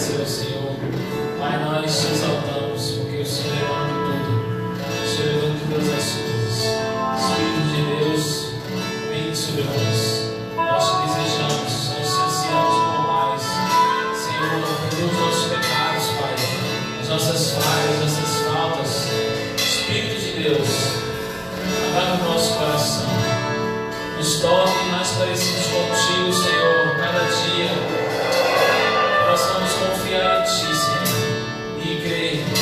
agradecê-lo, Senhor. Pai, nós te exaltamos, porque o Senhor é dono de tudo. O Senhor é dono de todas as coisas. Espírito de Deus, vem sobre nós. Nós te desejamos, nós te ansiamos por mais. Senhor, perdoa os nossos pecados, Pai, as nossas falhas, as nossas faltas. Espírito de Deus, apaga o nosso coração. Nos torne mais parecidos contigo, Senhor, cada dia. Nós vamos confiar em Ti, Senhor, e crer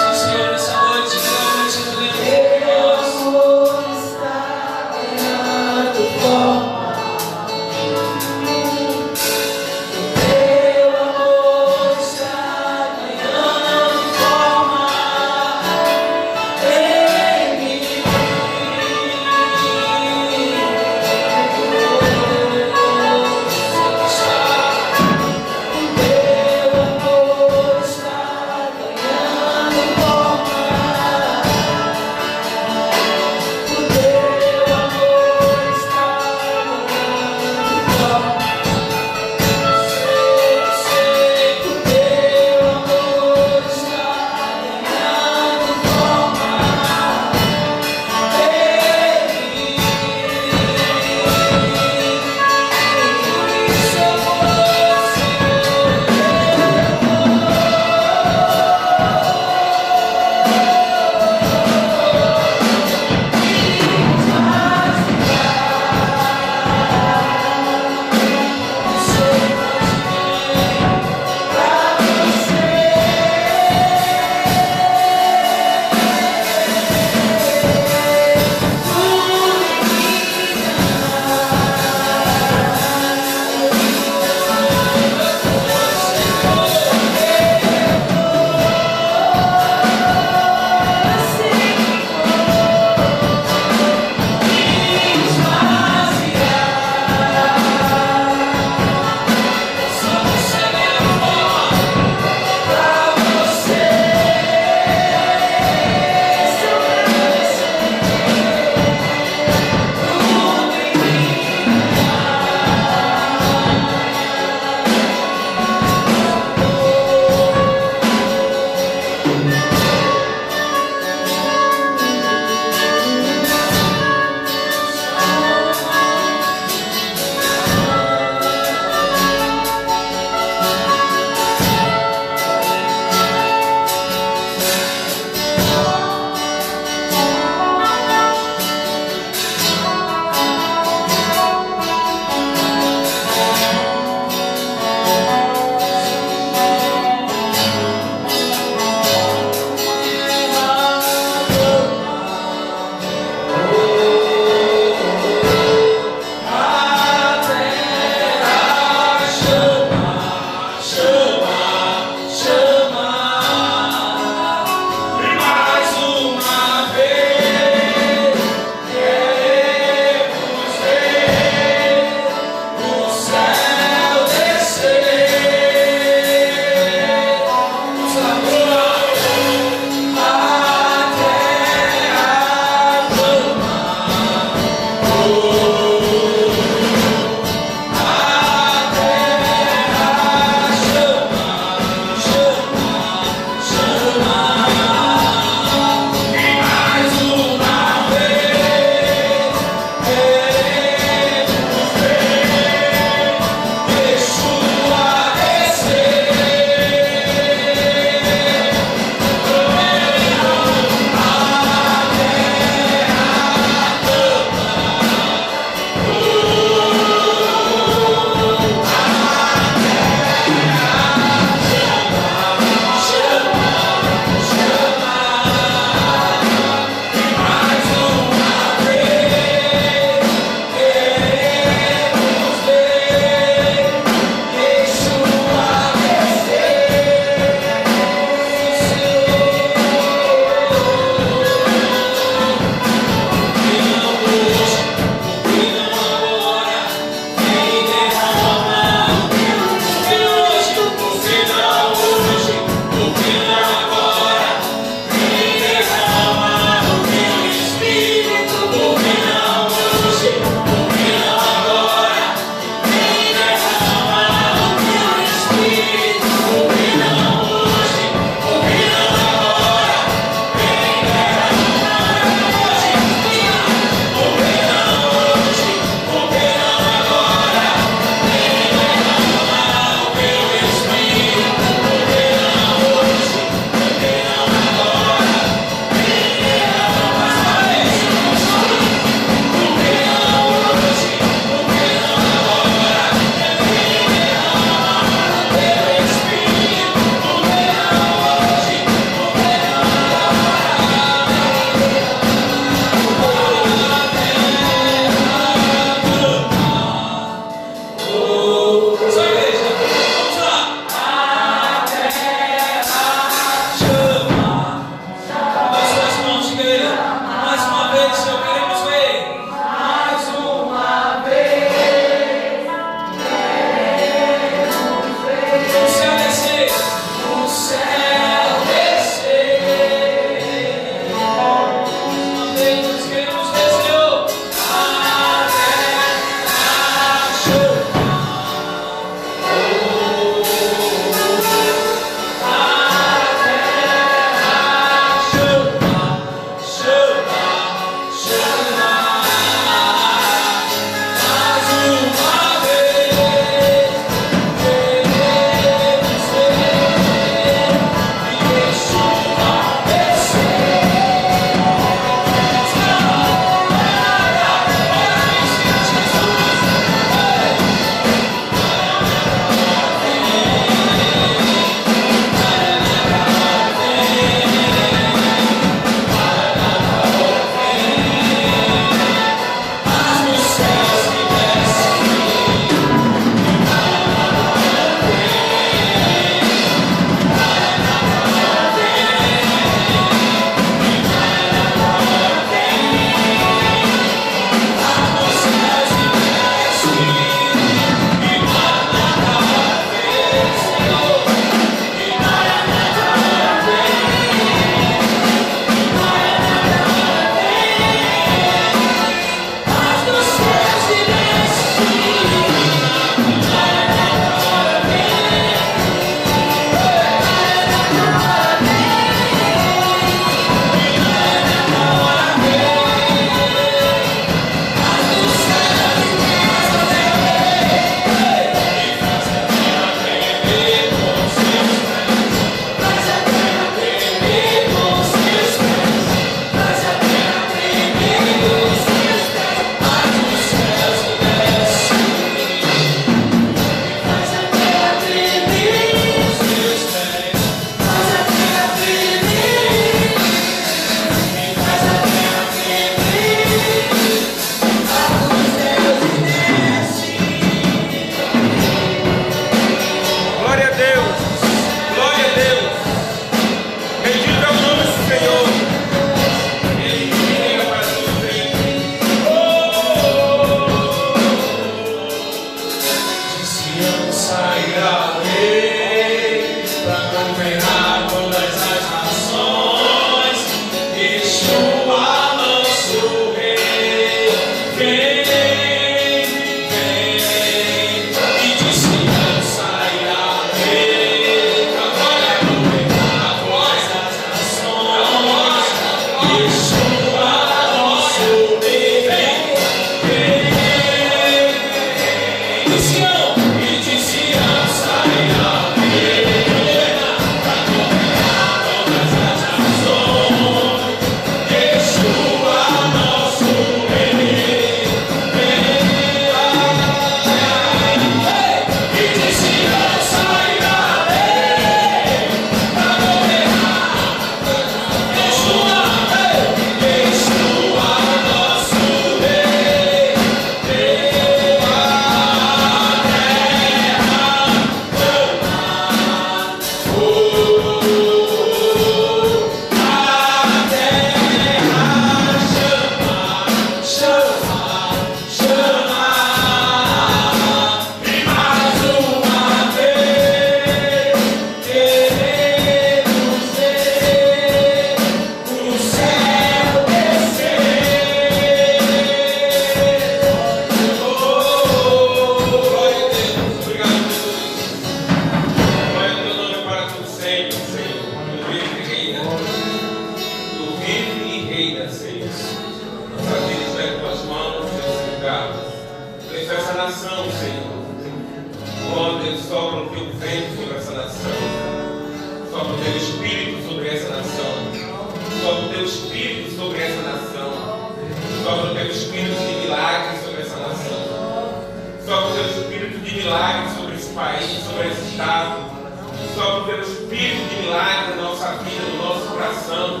teu espírito de milagre na nossa vida, no nosso coração.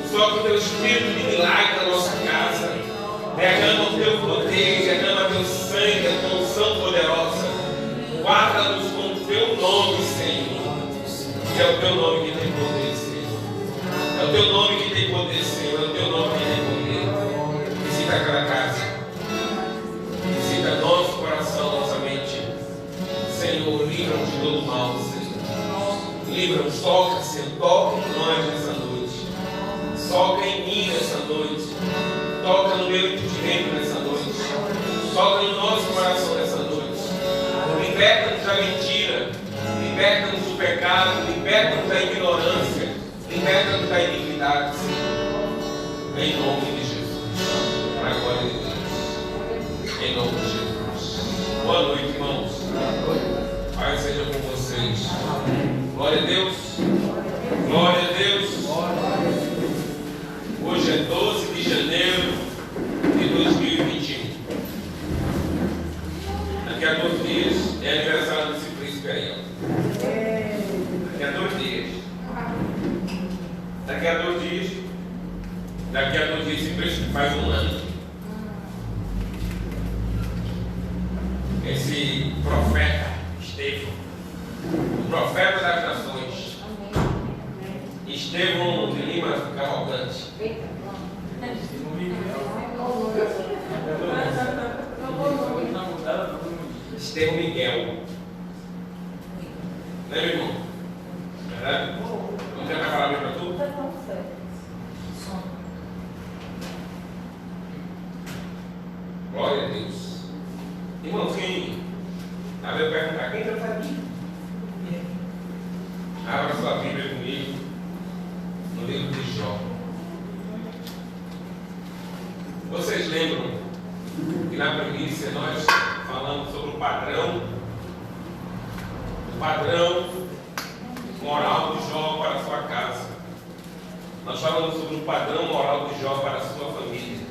Sopra o teu espírito de milagre na nossa casa. Derrama o teu poder, derrama teu sangue, a tua unção poderosa. Guarda-nos com o teu nome, Senhor. É o teu nome que tem poder, Senhor. É o teu nome que tem poder, Senhor. É o teu nome que tem poder. Visita aquela casa. Visita nosso coração, nossa mente. Senhor, livra-nos de todo mal, Senhor. Livra-nos, toca, Senhor. Toca em nós nessa noite. Toca em mim nessa noite. Toca no meu entendimento nessa noite. Toca no nosso coração nessa noite. Liberta-nos da mentira. Liberta-nos do pecado. Liberta-nos da ignorância. Liberta-nos da iniquidade, Senhor. Em nome de Jesus. Para a glória de Deus. Em nome de Jesus. Boa noite, irmãos. Pai seja com vocês. Glória a Deus. Glória a Deus. Hoje é 12 de janeiro de 2021. Daqui a 2 dias é aniversário desse príncipe aí, ó. Daqui a 2 dias. Daqui a 2 dias esse príncipe faz 1 ano. Esse profeta Estevão, o profeta das nações, Estevão de Lima Cavalcante. Estevão Miguel. Né, meu irmão? Verdade? Não tem mais palavra para tu? Glória a Deus. Irmãos, quem eu perguntar, quem está aqui? Abra sua Bíblia comigo no livro de Jó. Vocês lembram que na primícia nós falamos sobre o padrão moral de Jó para a sua casa. Nós falamos sobre o padrão moral de Jó para a sua família.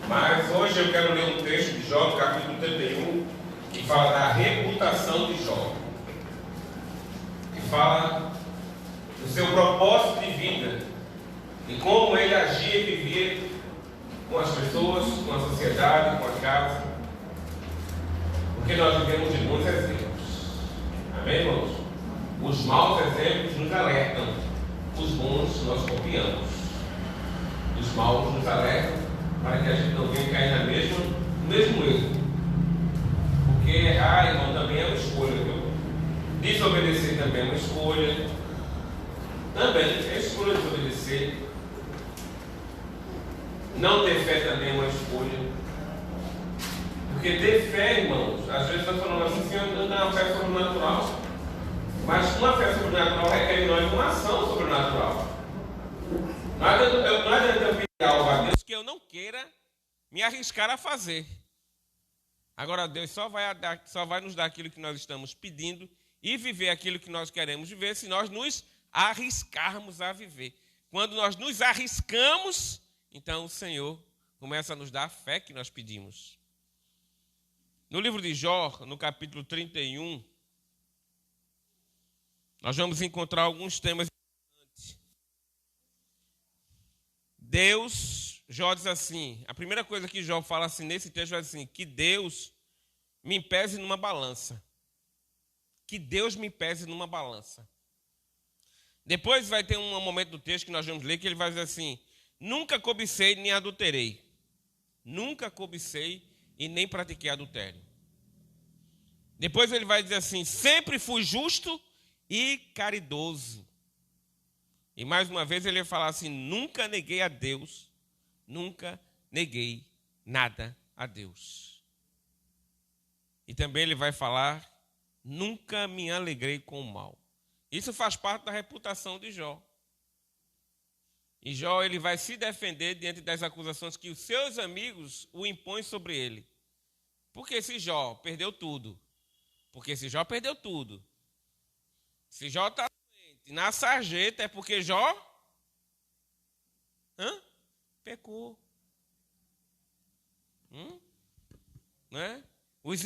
Mas hoje eu quero ler um texto de Jó, no capítulo 31, que fala da reputação de Jó. Que fala do seu propósito de vida e como ele agia e vivia com as pessoas, com a sociedade, com a casa. Porque nós vivemos de bons exemplos. Amém, irmãos? Os maus exemplos nos alertam. Os bons nós copiamos. Os maus nos alertam para que a gente não venha cair no mesmo erro. Porque errar, irmão, também é uma escolha, viu? Desobedecer também é uma escolha. Também é escolha desobedecer. Não ter fé também é uma escolha. Porque ter fé, irmãos, às vezes nós falamos assim, não é uma fé sobrenatural. Mas uma fé sobrenatural requer em nós uma ação sobrenatural. Não adianta eu pedir algo a Deus que eu não queira me arriscar a fazer. Agora Deus só vai nos dar aquilo que nós estamos pedindo e viver aquilo que nós queremos viver se nós nos arriscarmos a viver. Quando nós nos arriscamos, então o Senhor começa a nos dar a fé que nós pedimos. No livro de Jó, no capítulo 31, nós vamos encontrar alguns temas importantes. Jó diz assim, a primeira coisa que Jó fala assim nesse texto é assim, que Deus me pese numa balança. Que Deus me pese numa balança. Depois vai ter um momento do texto que nós vamos ler que ele vai dizer assim, nunca cobicei nem adulterei. Nunca cobicei e nem pratiquei adultério. Depois ele vai dizer assim, sempre fui justo e caridoso. E mais uma vez ele vai falar assim, nunca neguei a Deus, nunca neguei nada a Deus. E também ele vai falar, nunca me alegrei com o mal. Isso faz parte da reputação de Jó. E Jó ele vai se defender diante das acusações que os seus amigos o impõem sobre ele. Porque esse Jó perdeu tudo. Se Jó está na sarjeta é porque Jó pecou. Não é? Os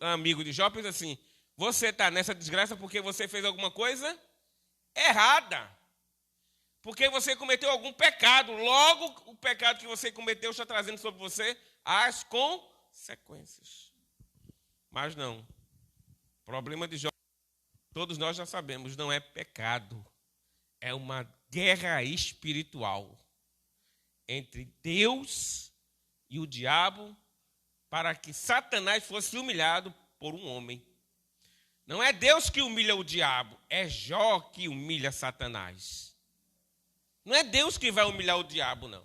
amigos de Jó pensam assim, Você está nessa desgraça porque você fez alguma coisa errada. Porque você cometeu algum pecado. Logo, o pecado que você cometeu está trazendo sobre você as consequências. Mas não. O problema de Jó, todos nós já sabemos, não é pecado. É uma guerra espiritual entre Deus e o diabo para que Satanás fosse humilhado por um homem. Não é Deus que humilha o diabo, é Jó que humilha Satanás. Não é Deus que vai humilhar o diabo, não.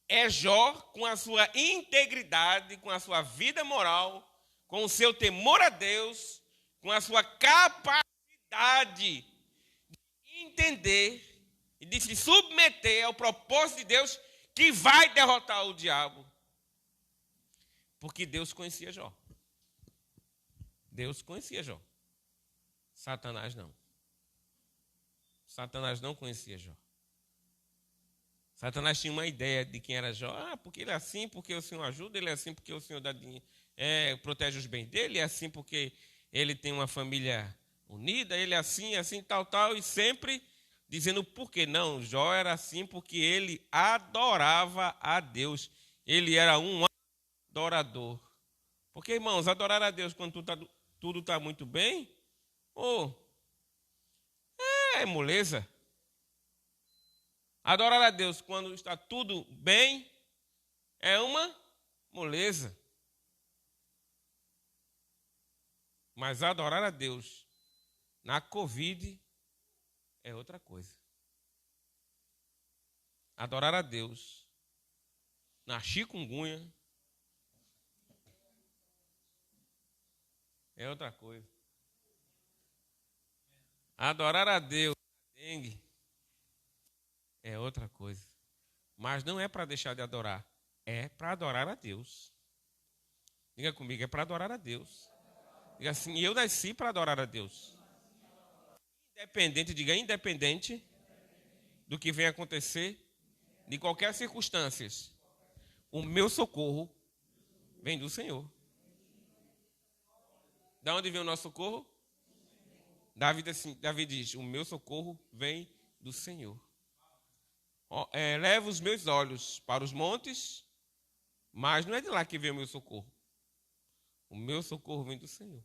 É Jó com a sua integridade, com a sua vida moral, com o seu temor a Deus, com a sua capacidade de entender e de se submeter ao propósito de Deus que vai derrotar o diabo. Porque Deus conhecia Jó. Deus conhecia Jó. Satanás não. Satanás não conhecia Jó. Satanás tinha uma ideia de quem era Jó. Porque ele é assim, porque o Senhor ajuda, ele é assim porque o Senhor dá dinheiro, protege os bens dele, é assim porque ele tem uma família unida, ele é assim, tal, e sempre dizendo por que não. Jó era assim porque ele adorava a Deus. Ele era um adorador. Porque, irmãos, adorar a Deus quando tudo está muito bem, é moleza. Adorar a Deus quando está tudo bem é uma moleza. Mas adorar a Deus na Covid é outra coisa. Adorar a Deus na chikungunya é outra coisa. Adorar a Deus na dengue é outra coisa. Mas não é para deixar de adorar. É para adorar a Deus. Diga comigo, é para adorar a Deus. Diga assim, eu nasci para adorar a Deus. Independente do que venha acontecer, de qualquer circunstância, o meu socorro vem do Senhor. Da onde vem o nosso socorro? Davi diz, o meu socorro vem do Senhor. Levo os meus olhos para os montes, mas não é de lá que vem o meu socorro. O meu socorro vem do Senhor.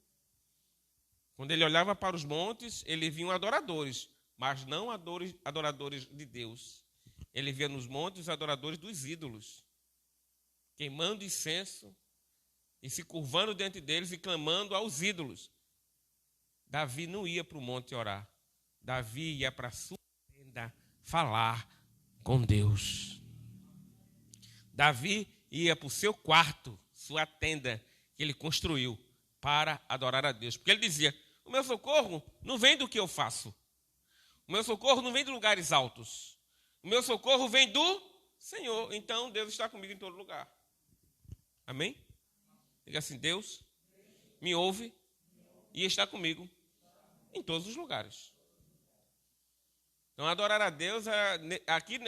Quando ele olhava para os montes, ele via adoradores, mas não adoradores de Deus. Ele via nos montes os adoradores dos ídolos, queimando incenso e se curvando diante deles e clamando aos ídolos. Davi não ia para o monte orar. Davi ia para a sua tenda falar com Deus. Davi ia para o seu quarto, sua tenda, que ele construiu para adorar a Deus. Porque ele dizia, o meu socorro não vem do que eu faço. O meu socorro não vem de lugares altos. O meu socorro vem do Senhor. Então Deus está comigo em todo lugar. Amém? Diga assim, Deus me ouve e está comigo em todos os lugares. Então, adorar a Deus, aqui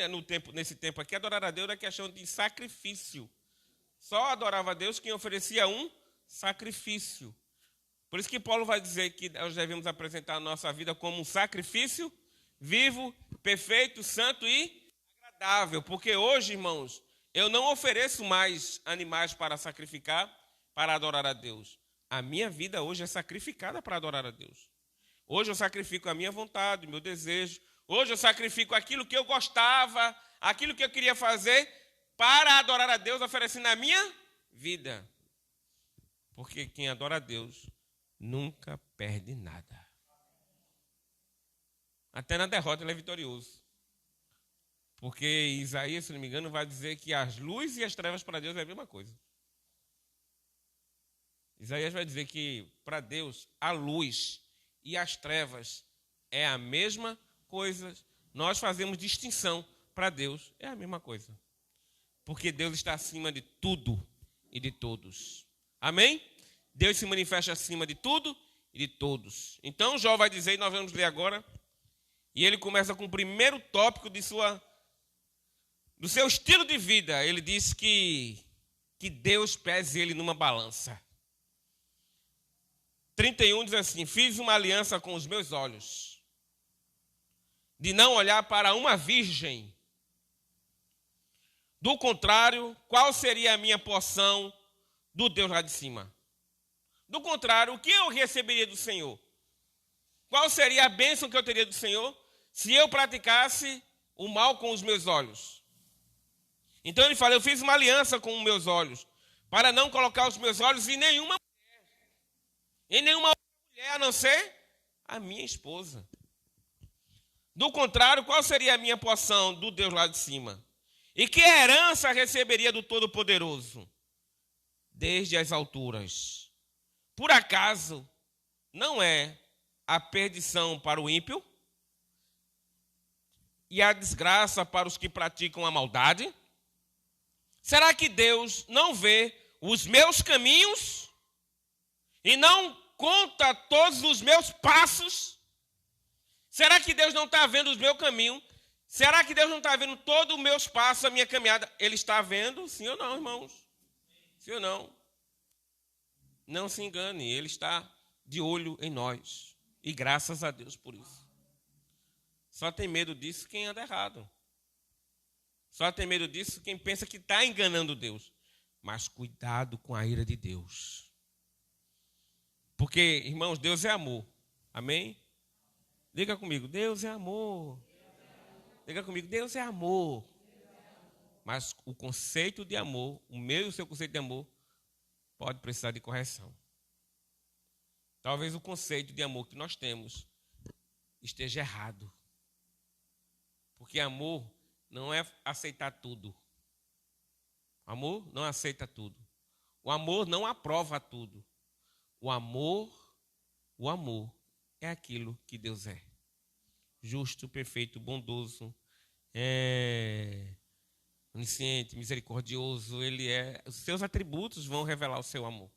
nesse tempo aqui, adorar a Deus é questão de sacrifício. Só adorava a Deus quem oferecia um sacrifício. Por isso que Paulo vai dizer que nós devemos apresentar a nossa vida como um sacrifício vivo, perfeito, santo e agradável. Porque hoje, irmãos, eu não ofereço mais animais para sacrificar, para adorar a Deus. A minha vida hoje é sacrificada para adorar a Deus. Hoje eu sacrifico a minha vontade, o meu desejo. Hoje eu sacrifico aquilo que eu gostava, aquilo que eu queria fazer para adorar a Deus, oferecendo a minha vida. Porque quem adora a Deus nunca perde nada. Até na derrota ele é vitorioso. Porque Isaías, se não me engano, vai dizer que as luzes e as trevas para Deus é a mesma coisa. Isaías vai dizer que para Deus a luz e as trevas é a mesma coisa. Nós fazemos distinção. Para Deus é a mesma coisa. Porque Deus está acima de tudo e de todos. Amém? Deus se manifesta acima de tudo e de todos. Então Jó vai dizer, e nós vamos ler agora, e ele começa com o primeiro tópico do seu estilo de vida. Ele diz que Deus pese ele numa balança. 31 diz assim: fiz uma aliança com os meus olhos, de não olhar para uma virgem. Do contrário, qual seria a minha porção do Deus lá de cima? Do contrário, o que eu receberia do Senhor? Qual seria a bênção que eu teria do Senhor se eu praticasse o mal com os meus olhos? Então ele fala: eu fiz uma aliança com os meus olhos, para não colocar os meus olhos em nenhuma outra mulher, a não ser a minha esposa. Do contrário, qual seria a minha porção do Deus lá de cima? E que herança receberia do Todo-Poderoso? Desde as alturas. Por acaso, não é a perdição para o ímpio e a desgraça para os que praticam a maldade? Será que Deus não vê os meus caminhos e não conta todos os meus passos? Será que Deus não está vendo os meus caminhos? Será que Deus não está vendo todos os meus passos, a minha caminhada? Ele está vendo? Sim ou não, irmãos? Sim ou não? Não se engane, Ele está de olho em nós. E graças a Deus por isso. Só tem medo disso quem anda errado. Só tem medo disso quem pensa que está enganando Deus. Mas cuidado com a ira de Deus. Porque, irmãos, Deus é amor. Amém? Diga comigo, Deus é amor. Diga comigo, Deus é amor. Mas o conceito de amor, o meu e o seu conceito de amor, pode precisar de correção. Talvez o conceito de amor que nós temos esteja errado. Porque amor não é aceitar tudo. Amor não aceita tudo. O amor não aprova tudo. O amor é aquilo que Deus é. Justo, perfeito, bondoso, onisciente, misericordioso. Ele é. Os seus atributos vão revelar o seu amor.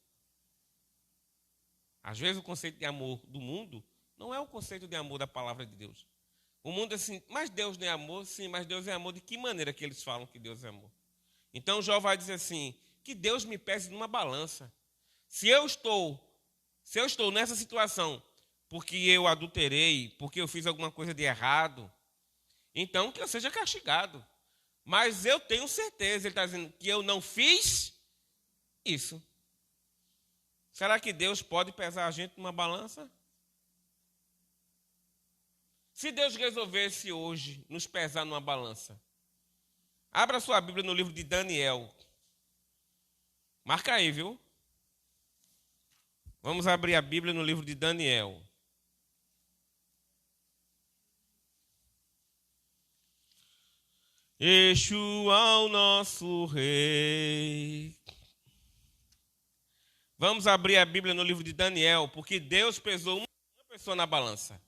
Às vezes o conceito de amor do mundo não é o conceito de amor da palavra de Deus. O mundo é assim, mas Deus não é amor? Sim, mas Deus é amor. De que maneira que eles falam que Deus é amor? Então Jó vai dizer assim, que Deus me pese numa balança. Se eu estou nessa situação porque eu adulterei, porque eu fiz alguma coisa de errado, então que eu seja castigado. Mas eu tenho certeza, ele está dizendo que eu não fiz isso. Será que Deus pode pesar a gente numa balança? Se Deus resolvesse hoje nos pesar numa balança, abra sua Bíblia no livro de Daniel. Marca aí, viu? Vamos abrir a Bíblia no livro de Daniel. Yeshua, o nosso Rei. Vamos abrir a Bíblia no livro de Daniel, porque Deus pesou uma pessoa na balança.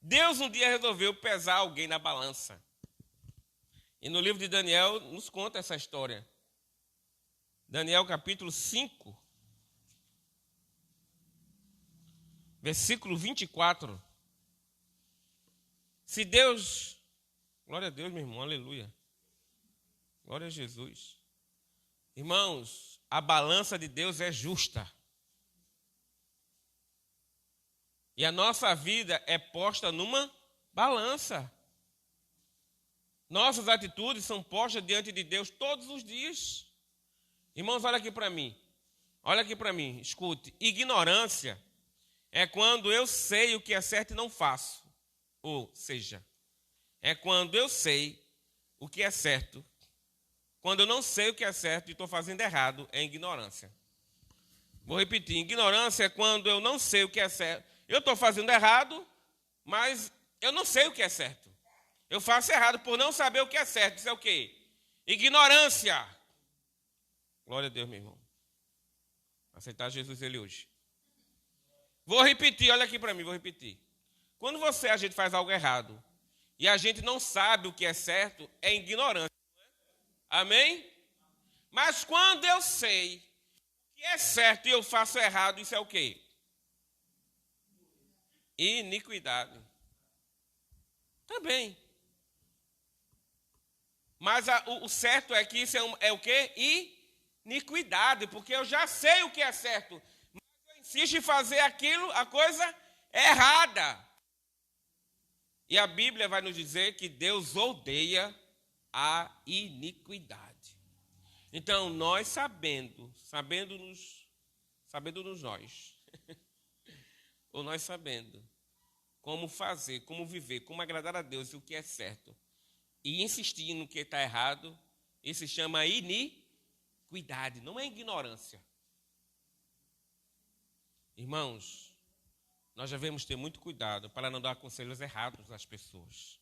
Deus um dia resolveu pesar alguém na balança. E no livro de Daniel nos conta essa história. Daniel capítulo 5, versículo 24. Se Deus... Glória a Deus, meu irmão, aleluia. Glória a Jesus. Irmãos, a balança de Deus é justa. E a nossa vida é posta numa balança. Nossas atitudes são postas diante de Deus todos os dias. Irmãos, olha aqui para mim. Olha aqui para mim, escute. Ignorância é quando eu sei o que é certo e não faço. Ou seja, é quando eu sei o que é certo. Quando eu não sei o que é certo e estou fazendo errado, é ignorância. Vou repetir. Ignorância é quando eu não sei o que é certo. Eu estou fazendo errado, mas eu não sei o que é certo. Eu faço errado por não saber o que é certo. Isso é o quê? Ignorância. Glória a Deus, meu irmão. Aceitar Jesus ele hoje. Vou repetir, olha aqui para mim, vou repetir. Quando a gente faz algo errado e a gente não sabe o que é certo, é ignorância. Amém? Mas quando eu sei o que é certo e eu faço errado, isso é o quê? Iniquidade. Também. Mas o certo é que isso é o quê? Iniquidade, porque eu já sei o que é certo. Mas eu insiste em fazer aquilo, a coisa errada. E a Bíblia vai nos dizer que Deus odeia a iniquidade. Então, nós sabendo-nos nós, ou nós sabendo como fazer, como viver, como agradar a Deus e o que é certo, e insistir no que está errado, isso se chama iniquidade, não é ignorância. Irmãos, nós devemos ter muito cuidado para não dar conselhos errados às pessoas.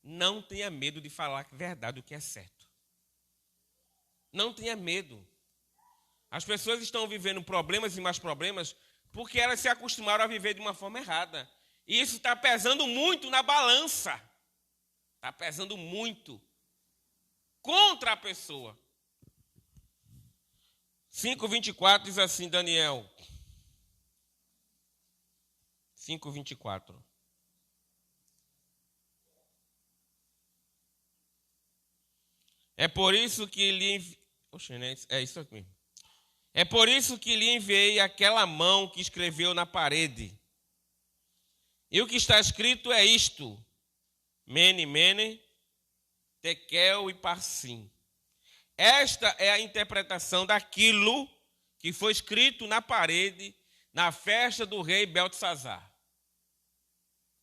Não tenha medo de falar a verdade, o que é certo. Não tenha medo. As pessoas estão vivendo problemas e mais problemas porque elas se acostumaram a viver de uma forma errada. E isso está pesando muito na balança. Está pesando muito contra a pessoa. 5:24 diz assim, Daniel. 5:24. É por isso que lhe... É isso aqui. É por isso que lhe enviei aquela mão que escreveu na parede. E o que está escrito é isto. Mene, mene, tekel e parsim. Esta é a interpretação daquilo que foi escrito na parede na festa do rei Beltesazar.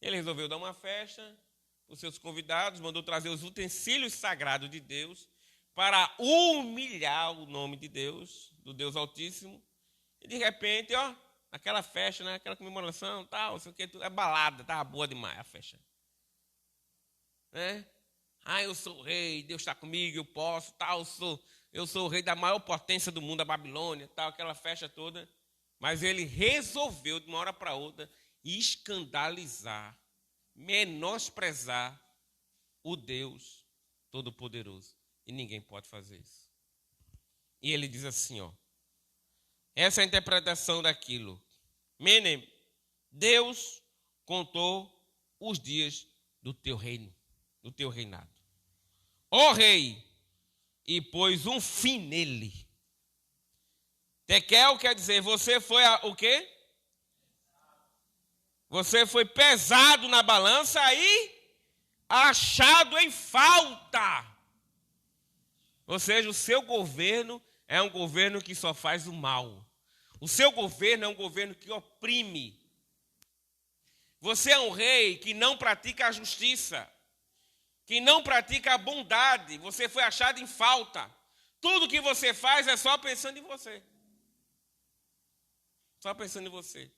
Ele resolveu dar uma festa para os seus convidados, mandou trazer os utensílios sagrados de Deus para humilhar o nome de Deus, do Deus Altíssimo. E de repente, aquela festa, né, aquela comemoração, tal, sei o que, tudo, é balada, estava boa demais a festa. Né? Eu sou o rei, Deus está comigo, eu posso, tal, eu sou o rei da maior potência do mundo, a Babilônia, tal, aquela festa toda. Mas ele resolveu, de uma hora para outra, escandalizar, menosprezar o Deus Todo-Poderoso. E ninguém pode fazer isso. E ele diz assim, essa é a interpretação daquilo. Menem, Deus contou os dias do teu reino, do teu reinado. Ó rei, e pôs um fim nele. Tekel quer dizer, você foi o quê? Você foi pesado na balança e achado em falta. Ou seja, o seu governo é um governo que só faz o mal. O seu governo é um governo que oprime. Você é um rei que não pratica a justiça, que não pratica a bondade. Você foi achado em falta. Tudo que você faz é só pensando em você. Só pensando em você.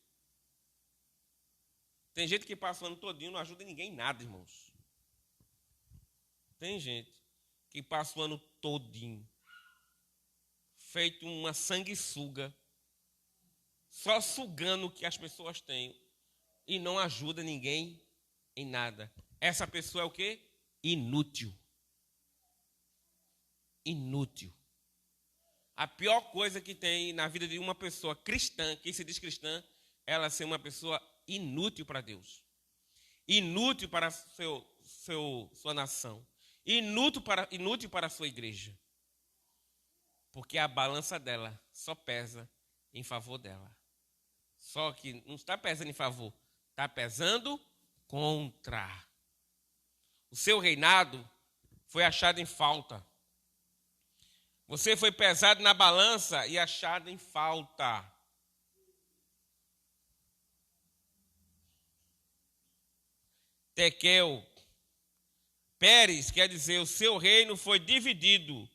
Tem gente que passa o ano todinho e não ajuda ninguém em nada, irmãos. Tem gente que passa o ano todinho feito uma sanguessuga, só sugando o que as pessoas têm e não ajuda ninguém em nada. Essa pessoa é o quê? Inútil. Inútil. A pior coisa que tem na vida de uma pessoa cristã, que se diz cristã, ela ser uma pessoa inútil para Deus. Inútil para sua nação. Inútil para a sua igreja. Porque a balança dela só pesa em favor dela. Só que não está pesando em favor, está pesando contra. O seu reinado foi achado em falta. Você foi pesado na balança e achado em falta. Tekel, Pérez, quer dizer, o seu reino foi dividido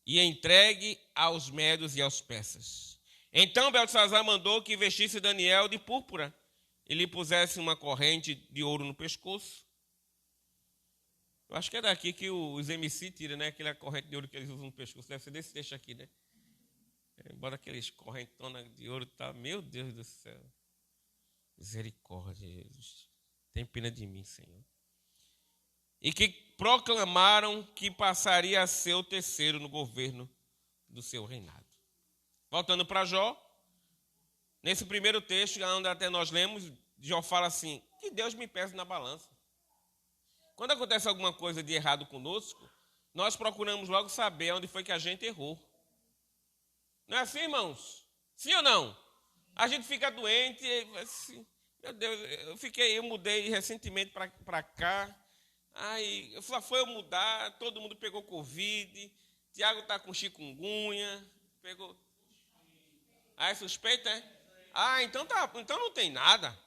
e entregue aos medos e aos persas. Então Beltesazar mandou que vestisse Daniel de púrpura e lhe pusesse uma corrente de ouro no pescoço. Eu acho que é daqui que os MC tiram, né? Aquela corrente de ouro que eles usam no pescoço. Deve ser desse texto aqui, né? Bota aqueles correntonas de ouro e tal. Meu Deus do céu. Misericórdia, Jesus. Tem pena de mim, Senhor. E que proclamaram que passaria a ser o terceiro no governo do seu reinado. Voltando para Jó, nesse primeiro texto, onde até nós lemos, Jó fala assim, que Deus me pese na balança. Quando acontece alguma coisa de errado conosco, nós procuramos logo saber onde foi que a gente errou. Não é assim, irmãos? Sim ou não? A gente fica doente, assim, meu Deus, eu mudei recentemente para cá, aí só foi eu mudar, todo mundo pegou Covid, Tiago está com chikungunya, pegou. Ah, é suspeita, é? Ah, então não tem nada.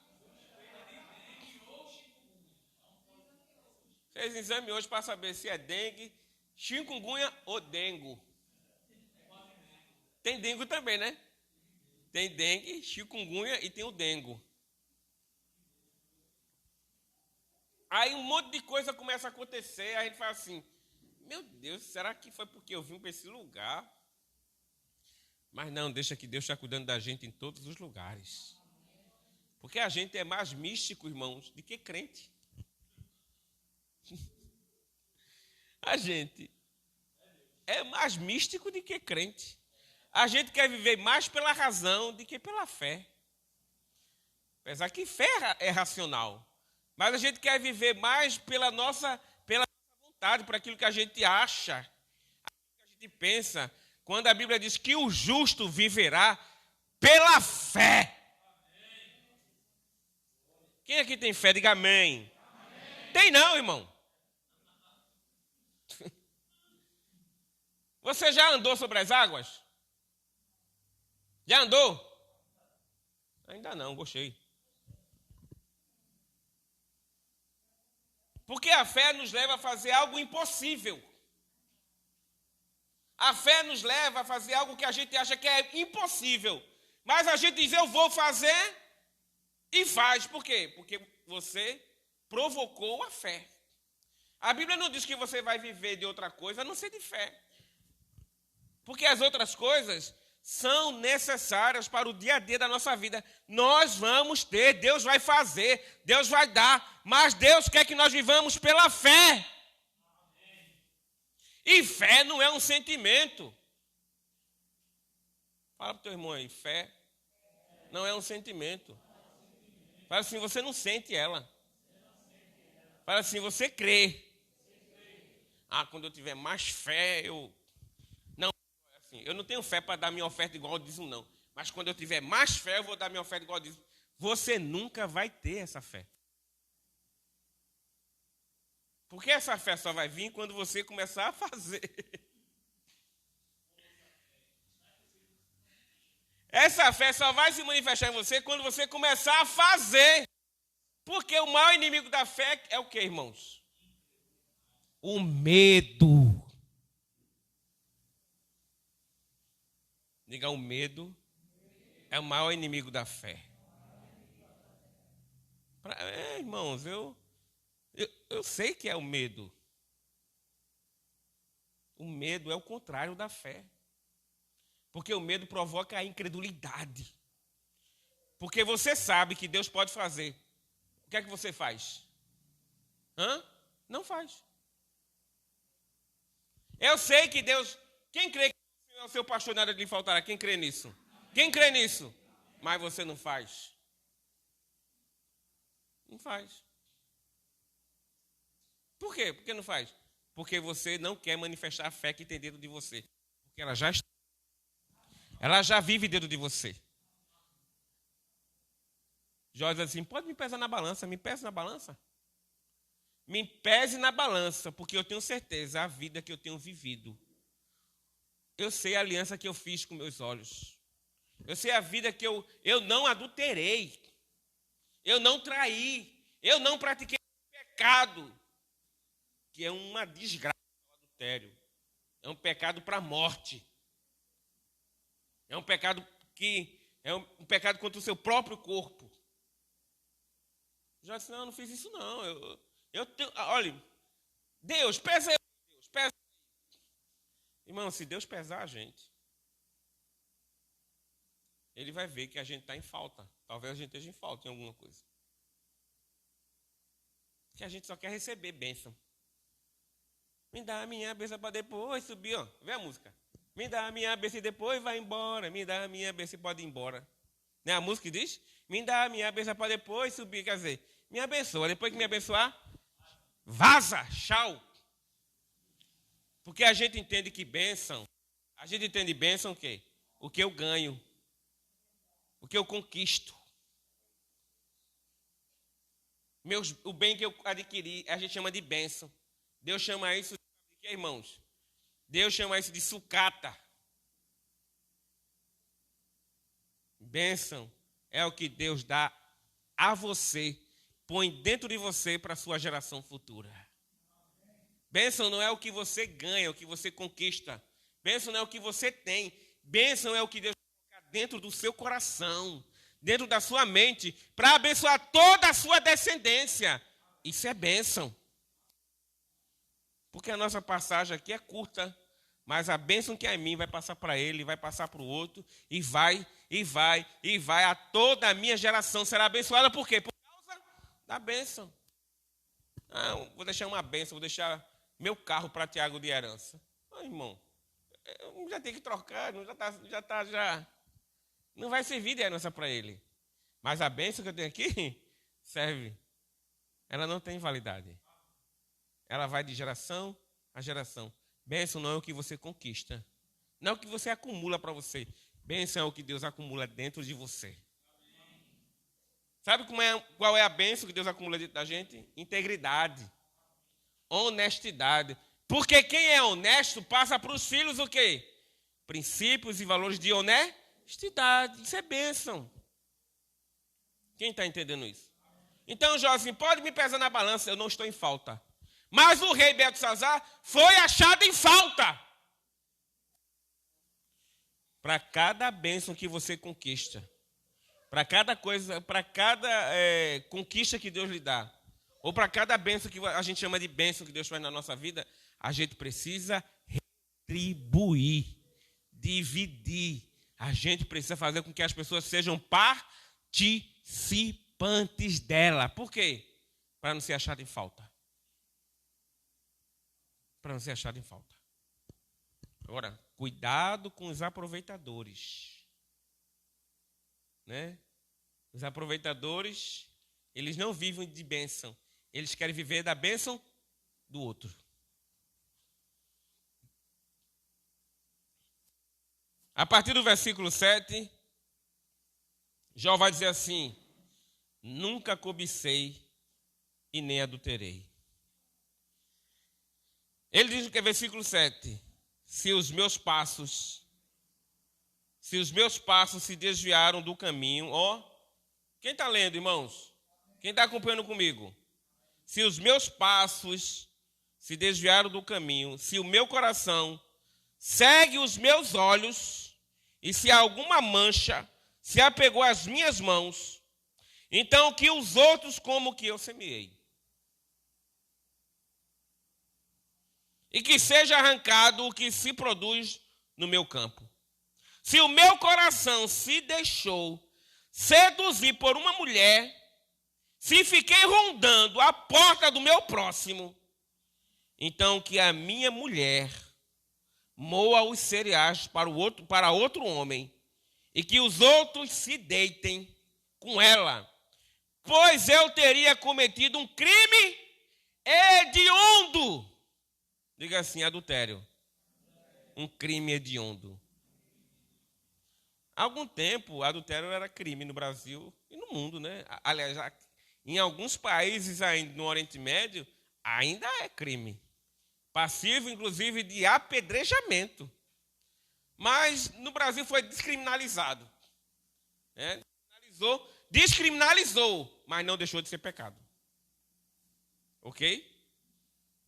Fez exame hoje para saber se é dengue, chikungunya ou dengo. Tem dengo também, né? Tem dengue, chikungunya e tem o dengo. Aí um monte de coisa começa a acontecer, a gente fala assim, meu Deus, será que foi porque eu vim para esse lugar? Mas não, deixa que Deus está cuidando da gente em todos os lugares. Porque a gente é mais místico, irmãos, do que crente. A gente é mais místico do que crente. A gente quer viver mais pela razão do que pela fé. Apesar que fé é racional. Mas a gente quer viver mais pela nossa vontade, por aquilo que a gente acha, aquilo que a gente pensa. Quando a Bíblia diz que o justo viverá pela fé. Quem aqui tem fé? Diga amém. Tem não, irmão. Você já andou sobre as águas? Já andou? Ainda não, gostei. Porque a fé nos leva a fazer algo impossível. A fé nos leva a fazer algo que a gente acha que é impossível. Mas a gente diz, eu vou fazer e faz. Por quê? Porque você provocou a fé. A Bíblia não diz que você vai viver de outra coisa, a não ser de fé. Porque as outras coisas são necessárias para o dia a dia da nossa vida. Nós vamos ter, Deus vai fazer, Deus vai dar, mas Deus quer que nós vivamos pela fé. E fé não é um sentimento. Fala para o teu irmão aí, fé não é um sentimento. Fala assim, você não sente ela. Fala assim, você crê. Ah, quando eu tiver mais fé, eu não tenho fé para dar minha oferta igual ao dízimo, não. Mas quando eu tiver mais fé, eu vou dar minha oferta igual ao dízimo. Você nunca vai ter essa fé. Porque essa fé só vai vir quando você começar a fazer. Essa fé só vai se manifestar em você quando você começar a fazer. Porque o maior inimigo da fé é o que, irmãos? O medo. Diga, o medo é o maior inimigo da fé. Irmãos, eu sei que é o medo. O medo é o contrário da fé. Porque o medo provoca a incredulidade. Porque você sabe que Deus pode fazer. O que é que você faz? Não faz. Eu sei que Deus... Quem crê que o seu pastor nada lhe faltará? Quem crê nisso? Quem crê nisso? Mas você não faz. Não faz. Por quê? Por que não faz? Porque você não quer manifestar a fé que tem dentro de você. Porque ela já está. Ela já vive dentro de você. Jó diz assim, pode me pesar na balança, me pese na balança. Me pese na balança, porque eu tenho certeza, a vida que eu tenho vivido. Eu sei a aliança que eu fiz com meus olhos. Eu sei a vida que eu não adulterei. Eu não traí. Eu não pratiquei pecado. Que é uma desgraça o adultério. É um pecado para a morte. É um pecado um pecado contra o seu próprio corpo. Já disse, não, eu não fiz isso não. Olha, Deus, pesa eu. Deus, pesa. Irmão, se Deus pesar a gente, Ele vai ver que a gente está em falta. Talvez a gente esteja em falta em alguma coisa. Que a gente só quer receber bênção. Me dá a minha bênção para depois subir, ó. Vê a música. Me dá a minha bênção e depois vai embora. Me dá a minha bênção e pode ir embora. Não é a música que diz? Me dá a minha bênção para depois subir. Quer dizer, me abençoa. Depois que me abençoar, vaza, tchau. Porque a gente entende que bênção. A gente entende bênção o quê? O que eu ganho. o que eu conquisto. O bem que eu adquiri, a gente chama de bênção. Deus chama isso de quê, irmãos? Deus chama isso de sucata. Bênção é o que Deus dá a você, põe dentro de você para a sua geração futura. Bênção não é o que você ganha, é o que você conquista. Bênção não é o que você tem. Bênção é o que Deus coloca dentro do seu coração, dentro da sua mente, para abençoar toda a sua descendência. Isso é bênção. Porque a nossa passagem aqui é curta, mas a bênção que é em mim vai passar para ele, vai passar para o outro, e vai, a toda a minha geração será abençoada. Por quê? Por causa da bênção. Vou deixar uma bênção, vou deixar meu carro para Tiago de herança. Irmão, já tem que trocar, já não vai servir de herança para ele. Mas a bênção que eu tenho aqui serve. Ela não tem validade. Ela vai de geração a geração. Bênção não é o que você conquista. Não é o que você acumula para você. Bênção é o que Deus acumula dentro de você. Sabe qual é a bênção que Deus acumula dentro da gente? Integridade. Honestidade. Porque quem é honesto passa para os filhos o quê? Princípios e valores de honestidade. Isso é bênção. Quem está entendendo isso? Então, Josim, pode me pesar na balança, eu não estou em falta. Mas o rei Beltesazar foi achado em falta. Para cada bênção que você conquista, para cada coisa, para cada conquista que Deus lhe dá, ou para cada bênção que a gente chama de bênção que Deus faz na nossa vida, a gente precisa retribuir, dividir. A gente precisa fazer com que as pessoas sejam participantes dela. Por quê? Para não ser achado em falta. Para não ser achado em falta. Agora, cuidado com os aproveitadores. Né? Os aproveitadores, eles não vivem de bênção. Eles querem viver da bênção do outro. A partir do versículo 7, Jó vai dizer assim: nunca cobicei e nem adulterei. Ele diz que é versículo 7, se os meus passos se desviaram do caminho, quem está lendo, irmãos? Quem está acompanhando comigo? Se os meus passos se desviaram do caminho, se o meu coração segue os meus olhos, e se alguma mancha se apegou às minhas mãos, então que os outros como que eu semeei. E que seja arrancado o que se produz no meu campo. Se o meu coração se deixou seduzir por uma mulher, se fiquei rondando a porta do meu próximo, então que a minha mulher moa os cereais para outro homem, e que os outros se deitem com ela, pois eu teria cometido um crime hediondo. Diga assim, adultério. Um crime hediondo. Há algum tempo, adultério era crime no Brasil e no mundo, né? Aliás, em alguns países ainda no Oriente Médio, ainda é crime. Passivo, inclusive, de apedrejamento. Mas no Brasil foi descriminalizado. Né? Descriminalizou, mas não deixou de ser pecado. Ok?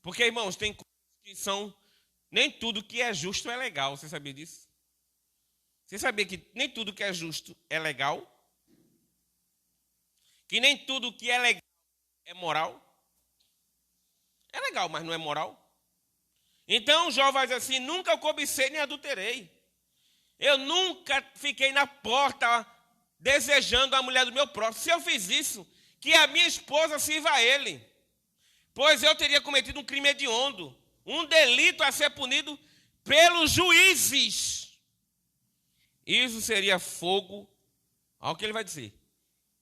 Porque, irmãos, tem coisas que são... Nem tudo que é justo é legal. Você sabia disso? Você sabia que nem tudo que é justo é legal? Que nem tudo que é legal é moral? É legal, mas não é moral? Então Jó vai dizer assim, nunca cobicei nem adulterei. Eu nunca fiquei na porta desejando a mulher do meu próximo. Se eu fiz isso, que a minha esposa sirva a ele. Pois eu teria cometido um crime hediondo, um delito a ser punido pelos juízes. Isso seria fogo. Olha o que ele vai dizer.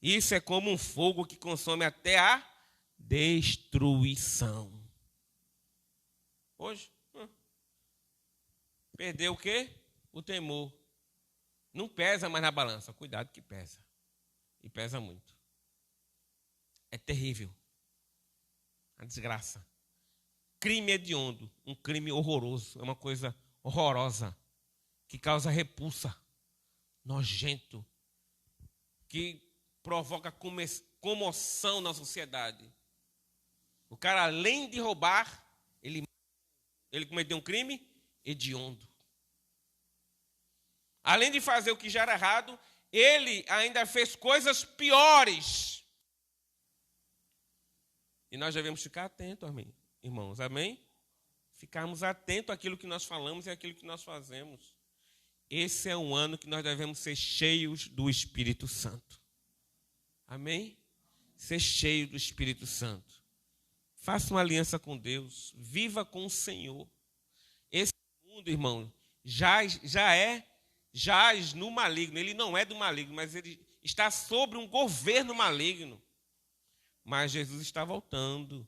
Isso é como um fogo que consome até a destruição. Hoje, perdeu o quê? O temor. Não pesa mais na balança. Cuidado que pesa. E pesa muito. É terrível. A desgraça. Crime hediondo. Um crime horroroso. É uma coisa horrorosa. Que causa repulsa. Nojento. Que provoca comoção na sociedade. O cara, além de roubar, ele cometeu um crime hediondo. Além de fazer o que já era errado, ele ainda fez coisas piores. E nós devemos ficar atentos, amém, irmãos, amém? Ficarmos atentos àquilo que nós falamos e àquilo que nós fazemos. Esse é um ano que nós devemos ser cheios do Espírito Santo. Amém? Ser cheio do Espírito Santo. Faça uma aliança com Deus. Viva com o Senhor. Esse mundo, irmão, jaz no maligno. Ele não é do maligno, mas ele está sobre um governo maligno. Mas Jesus está voltando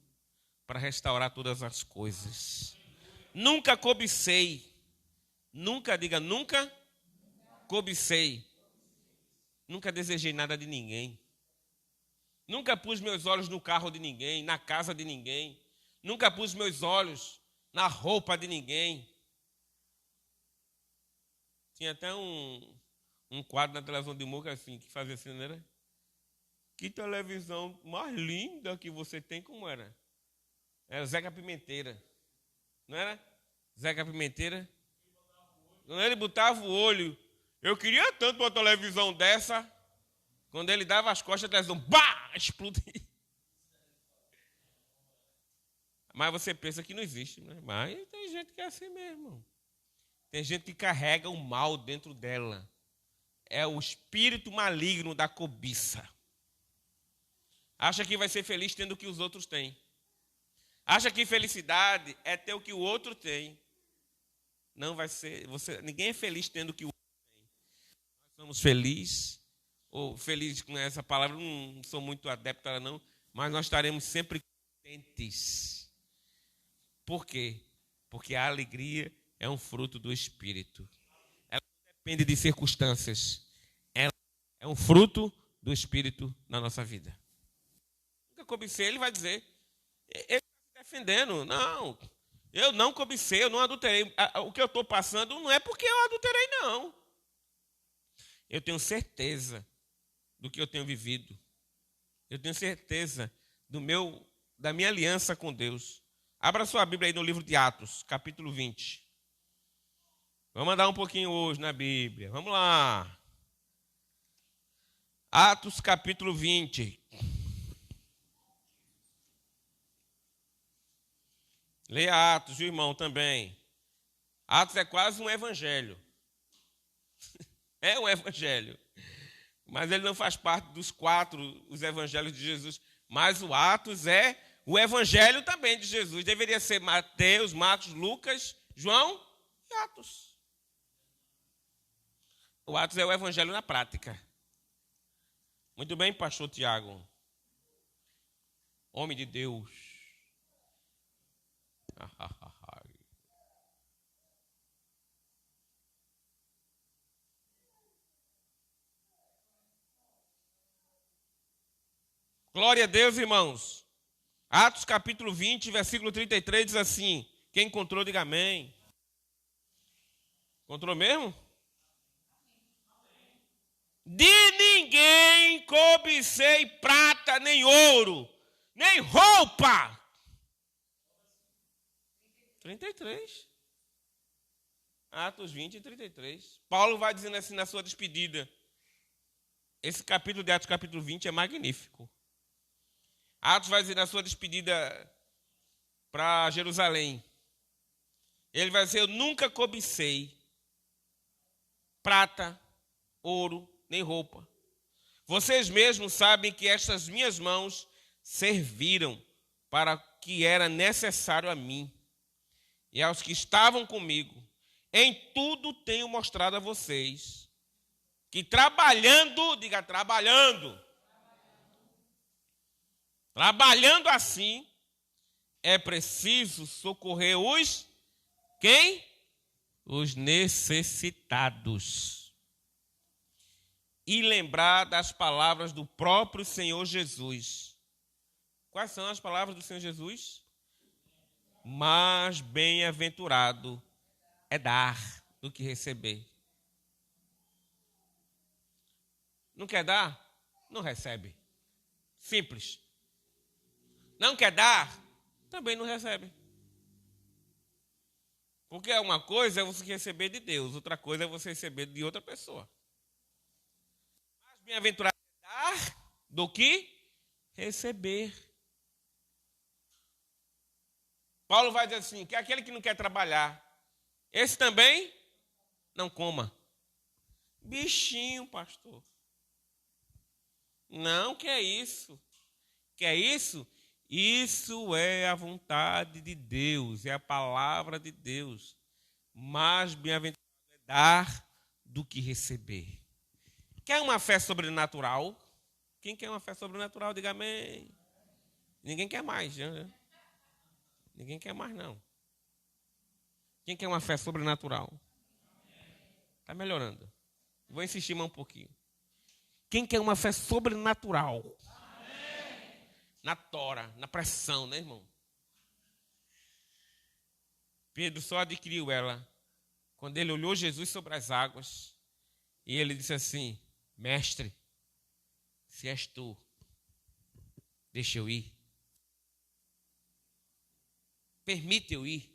para restaurar todas as coisas. Nunca cobicei. Nunca cobicei. Nunca desejei nada de ninguém. Nunca pus meus olhos no carro de ninguém, na casa de ninguém. Nunca pus meus olhos na roupa de ninguém. Tinha até um quadro na televisão de Moca assim, que fazia assim, não era? Que televisão mais linda que você tem, como era? Era Zeca Pimenteira. Não era? Zeca Pimenteira. Quando ele botava o olho, eu queria tanto uma televisão dessa. Quando ele dava as costas, a televisão, bah, explodia. Mas você pensa que não existe, né? Mas tem gente que é assim mesmo. Tem gente que carrega o mal dentro dela. É o espírito maligno da cobiça. Acha que vai ser feliz tendo o que os outros têm. Acha que felicidade é ter o que o outro tem. Não vai ser. Ninguém é feliz tendo o que o outro tem. Nós somos felizes. Ou feliz com essa palavra, não sou muito adepto a ela não, mas nós estaremos sempre contentes. Por quê? Porque a alegria é um fruto do Espírito. Ela não depende de circunstâncias. Ela é um fruto do Espírito na nossa vida. Nunca cobicei, ele vai dizer, ele está se defendendo. Não, eu não cobicei, eu não adulterei. O que eu estou passando não é porque eu adulterei, não. Eu tenho certeza do que eu tenho vivido. Eu tenho certeza da minha aliança com Deus. Abra sua Bíblia aí no livro de Atos, capítulo 20. Vamos andar um pouquinho hoje na Bíblia. Vamos lá. Atos, capítulo 20. Leia Atos, viu, irmão, também. Atos é quase um evangelho. É um evangelho. Mas ele não faz parte dos 4, os evangelhos de Jesus. Mas o Atos é o evangelho também de Jesus. Deveria ser Mateus, Marcos, Lucas, João e Atos. O Atos é o evangelho na prática. Muito bem, pastor Tiago. Homem de Deus. Glória a Deus, irmãos. Atos capítulo 20, versículo 33 diz assim. Quem encontrou, diga amém. Encontrou mesmo? De ninguém cobicei prata, nem ouro, nem roupa. 33. Atos 20 e 33. Paulo vai dizendo assim na sua despedida. Esse capítulo de Atos, capítulo 20, é magnífico. Atos vai dizer na sua despedida para Jerusalém. Ele vai dizer, eu nunca cobicei prata, ouro, nem roupa. Vocês mesmos sabem que estas minhas mãos serviram para o que era necessário a mim e aos que estavam comigo. Em tudo tenho mostrado a vocês que trabalhando, diga trabalhando assim, é preciso socorrer quem? Os necessitados. e lembrar das palavras do próprio Senhor Jesus. Quais são as palavras do Senhor Jesus? Mas bem-aventurado é dar do que receber. Não quer dar? Não recebe. Simples. Não quer dar? Também não recebe. Porque uma coisa é você receber de Deus, outra coisa é você receber de outra pessoa. Mais bem-aventurado é dar do que receber. Paulo vai dizer assim, que aquele que não quer trabalhar, esse também não coma. Bichinho, pastor. Não, que é isso? Que é isso? Isso é a vontade de Deus, é a palavra de Deus. Mais bem-aventurado é dar do que receber. Quer uma fé sobrenatural? Quem quer uma fé sobrenatural, diga amém. Ninguém quer mais, né? Ninguém quer mais, não. Quem quer uma fé sobrenatural? Está melhorando. Vou insistir mais um pouquinho. Quem quer uma fé sobrenatural? Na tora, na pressão, né, irmão? Pedro só adquiriu ela quando ele olhou Jesus sobre as águas e ele disse assim, mestre, se és tu, deixa eu ir. Permite eu ir.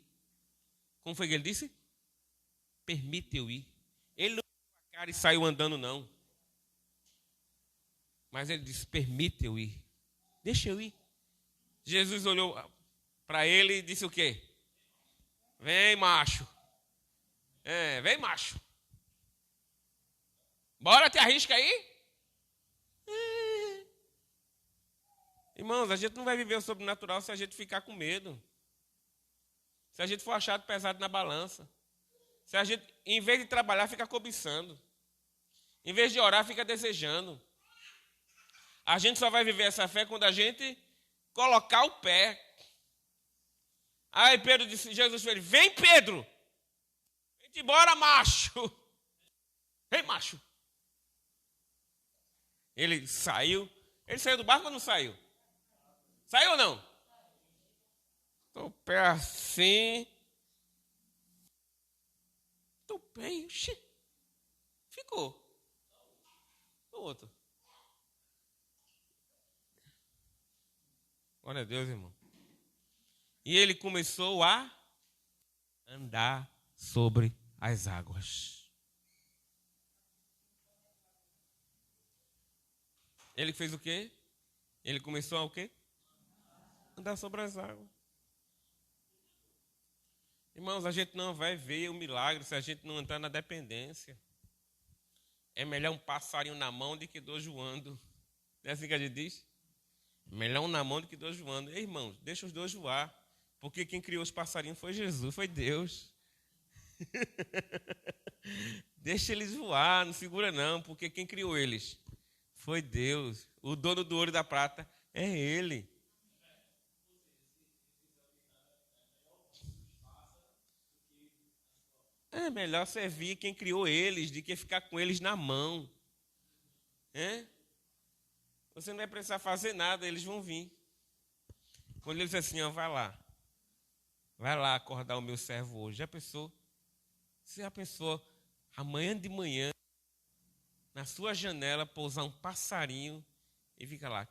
Como foi que ele disse? Permite eu ir. Ele não pôs a cara e saiu andando, não. Mas ele disse, permite eu ir. Deixa eu ir. Jesus olhou para ele e disse o quê? Vem, macho. Vem, macho. Bora, te arrisca aí? Irmãos, a gente não vai viver o sobrenatural se a gente ficar com medo. Se a gente for achado pesado na balança. Se a gente, em vez de trabalhar, fica cobiçando. Em vez de orar, fica desejando. A gente só vai viver essa fé quando a gente colocar o pé. Aí Pedro disse, Jesus falou, vem Pedro. Vem embora, macho. Vem, macho. Ele saiu. Ele saiu do barco ou não saiu? Saiu ou não? O pé assim. O pé, ficou. O outro. Glória a Deus, irmão. E ele começou a andar sobre as águas. Ele fez o quê? Ele começou a o quê? Andar sobre as águas. Irmãos, a gente não vai ver o milagre se a gente não entrar na dependência. É melhor um passarinho na mão do que dois voando. Não é assim que a gente diz? Melhor um na mão do que dois voando. Ei, irmãos, deixa os dois voar. Porque quem criou os passarinhos foi Jesus, foi Deus. Deixa eles voar, não segura não, porque quem criou eles foi Deus. O dono do ouro e da prata é Ele. É melhor servir quem criou eles do que ficar com eles na mão. Você não vai precisar fazer nada, eles vão vir. Quando ele diz assim, ó, vai lá acordar o meu servo hoje. Já pensou? Se a pessoa, amanhã de manhã, na sua janela, pousar um passarinho e fica lá.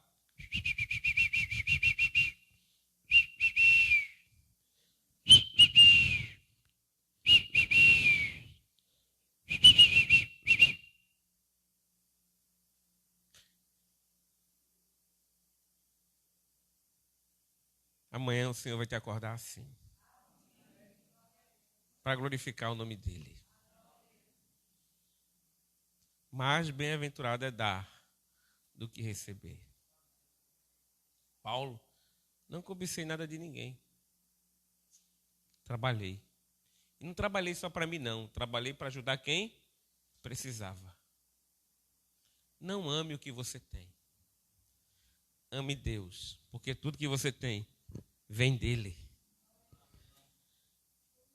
Amanhã o Senhor vai te acordar assim. Para glorificar o nome dEle. Mais bem-aventurado é dar do que receber. Paulo, não cobicei nada de ninguém. Trabalhei. E não trabalhei só para mim, não. Trabalhei para ajudar quem precisava. Não ame o que você tem. Ame Deus. Porque tudo que você tem vem dele.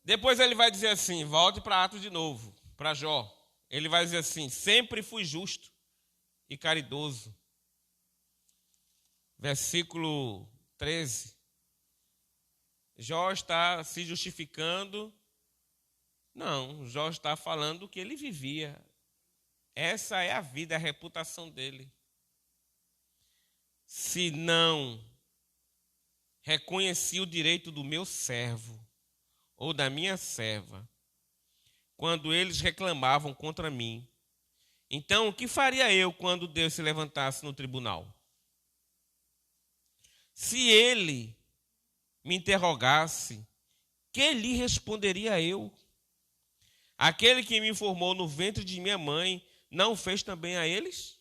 Depois ele vai dizer assim, volte para Atos de novo, para Jó. Ele vai dizer assim, sempre fui justo e caridoso. Versículo 13. Jó está se justificando. Não, Jó está falando que ele vivia. Essa é a vida, a reputação dele. Se não reconheci o direito do meu servo ou da minha serva, quando eles reclamavam contra mim, então o que faria eu quando Deus se levantasse no tribunal? Se ele me interrogasse, que lhe responderia eu? Aquele que me formou no ventre de minha mãe, não fez também a eles?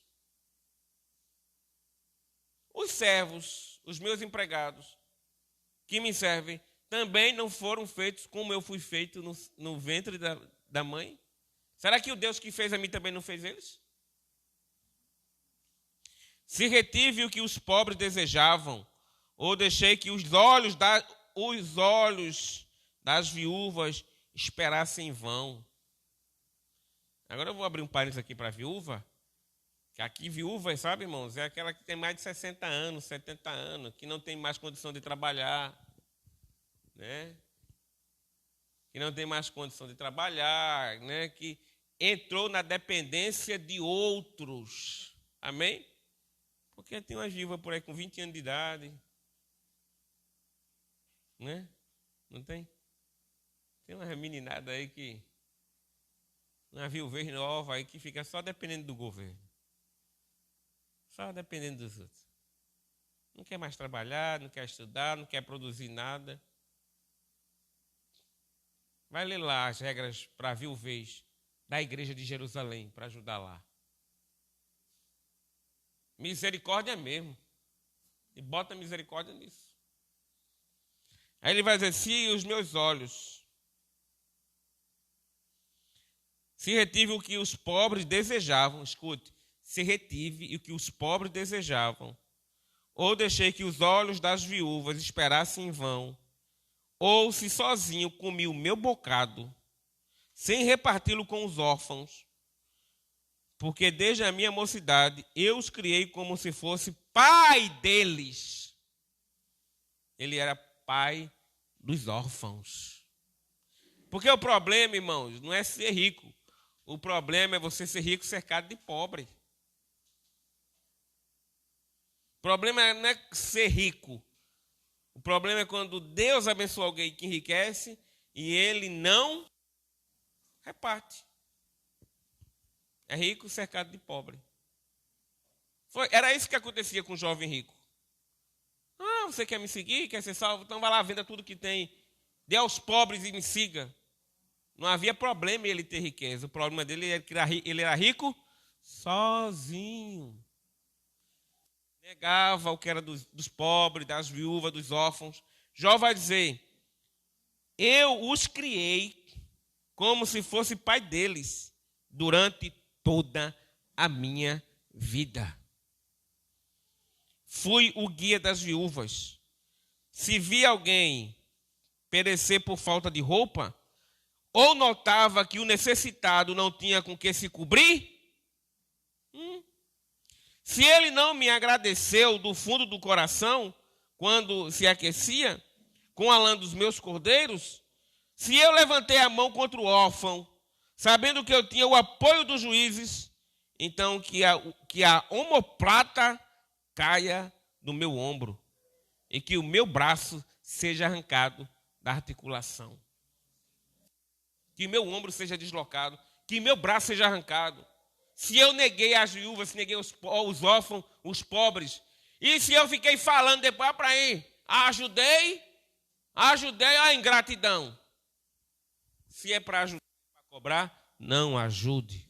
Os servos, os meus empregados, que me servem, também não foram feitos como eu fui feito no ventre da mãe? Será que o Deus que fez a mim também não fez eles? Se retive o que os pobres desejavam, ou deixei que os olhos das viúvas esperassem em vão. Agora eu vou abrir um parênteses aqui para a viúva. Que aqui viúva, sabe, irmãos, é aquela que tem mais de 60 anos, 70 anos, que não tem mais condição de trabalhar, né? Que não tem mais condição de trabalhar, né? Que entrou na dependência de outros. Amém? Porque tem uma viúva por aí com 20 anos de idade, né? Não tem? Tem uma meninada aí que, uma viuvez nova aí que fica só dependendo do governo. Só dependendo dos outros. Não quer mais trabalhar, não quer estudar, não quer produzir nada. Vai ler lá as regras para a viuvez da igreja de Jerusalém, para ajudar lá. Misericórdia mesmo. E bota misericórdia nisso. Aí ele vai dizer, se os meus olhos se retive o que os pobres desejavam, escute, se retive o que os pobres desejavam, ou deixei que os olhos das viúvas esperassem em vão, ou se sozinho comi o meu bocado, sem reparti-lo com os órfãos, porque desde a minha mocidade eu os criei como se fosse pai deles. Ele era pai dos órfãos. Porque o problema, irmãos, não é ser rico. O problema é você ser rico cercado de pobre. O problema não é ser rico. O problema é quando Deus abençoa alguém que enriquece e ele não reparte. É rico cercado de pobre. Era isso que acontecia com o jovem rico. Ah, você quer me seguir? Quer ser salvo? Então vai lá, venda tudo que tem. Dê aos pobres e me siga. Não havia problema em ele ter riqueza. O problema dele é que ele era rico sozinho. Negava o que era dos pobres, das viúvas, dos órfãos. Jó vai dizer, eu os criei como se fosse pai deles durante toda a minha vida. Fui o guia das viúvas. Se via alguém perecer por falta de roupa, ou notava que o necessitado não tinha com que se cobrir, se ele não me agradeceu do fundo do coração, quando se aquecia, com a lã dos meus cordeiros, se eu levantei a mão contra o órfão, sabendo que eu tinha o apoio dos juízes, então que a omoplata caia do meu ombro e que o meu braço seja arrancado da articulação. Que meu ombro seja deslocado, que meu braço seja arrancado. Se eu neguei as viúvas, se neguei os órfãos, os pobres, e se eu fiquei falando depois para ir, ajudei a ingratidão. Se é para ajudar, para cobrar, não ajude.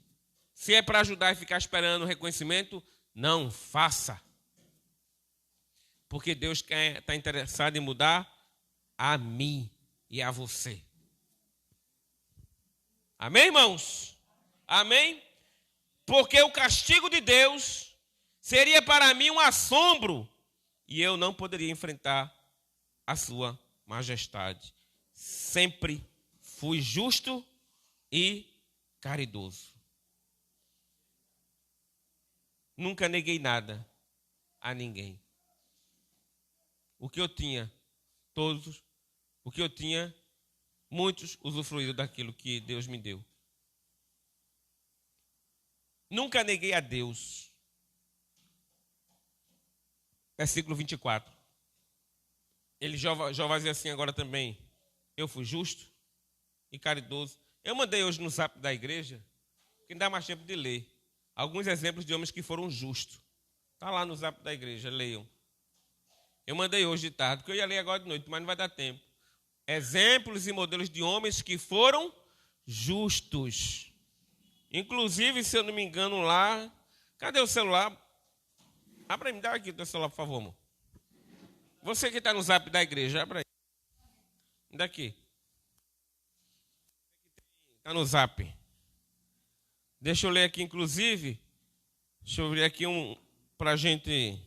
Se é para ajudar e ficar esperando reconhecimento, não faça. Porque Deus está interessado em mudar a mim e a você. Amém, irmãos? Amém? Porque o castigo de Deus seria para mim um assombro e eu não poderia enfrentar a sua majestade. Sempre fui justo e caridoso. nunca neguei nada a ninguém. O que eu tinha, muitos usufruíram daquilo que Deus me deu. Nunca neguei a Deus. Versículo 24. Jó vai dizer assim agora também: eu fui justo e caridoso. Eu mandei hoje no zap da igreja, que não dá mais tempo de ler, alguns exemplos de homens que foram justos. Está lá no zap da igreja, leiam. Eu mandei hoje de tarde, porque eu ia ler agora de noite, mas não vai dar tempo. Exemplos e modelos de homens que foram justos. Inclusive, se eu não me engano lá... Cadê o celular? Abra aí, me dá aqui o teu celular, por favor, amor. Você que está no zap da igreja, abra aí. Me dá aqui. Está no zap. Deixa eu ler aqui, inclusive. Deixa eu ver aqui para a gente...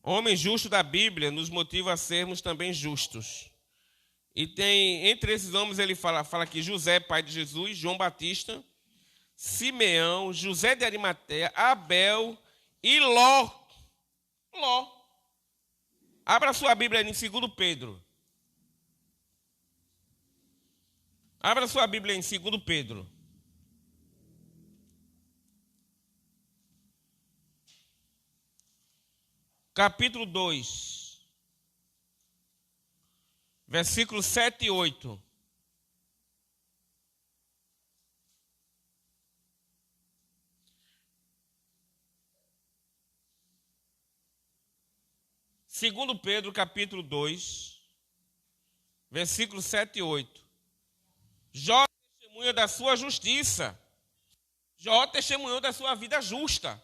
Homem justo da Bíblia nos motiva a sermos também justos. E tem, entre esses homens, ele fala aqui José, pai de Jesus, João Batista, Simeão, José de Arimateia, Abel e Ló. Abra sua Bíblia em 2 Pedro. Abra sua Bíblia em 2 Pedro. Capítulo 2, versículos 7 e 8. Segundo Pedro, capítulo 2, versículos 7 e 8. Jó testemunha da sua justiça. Jó testemunhou da sua vida justa.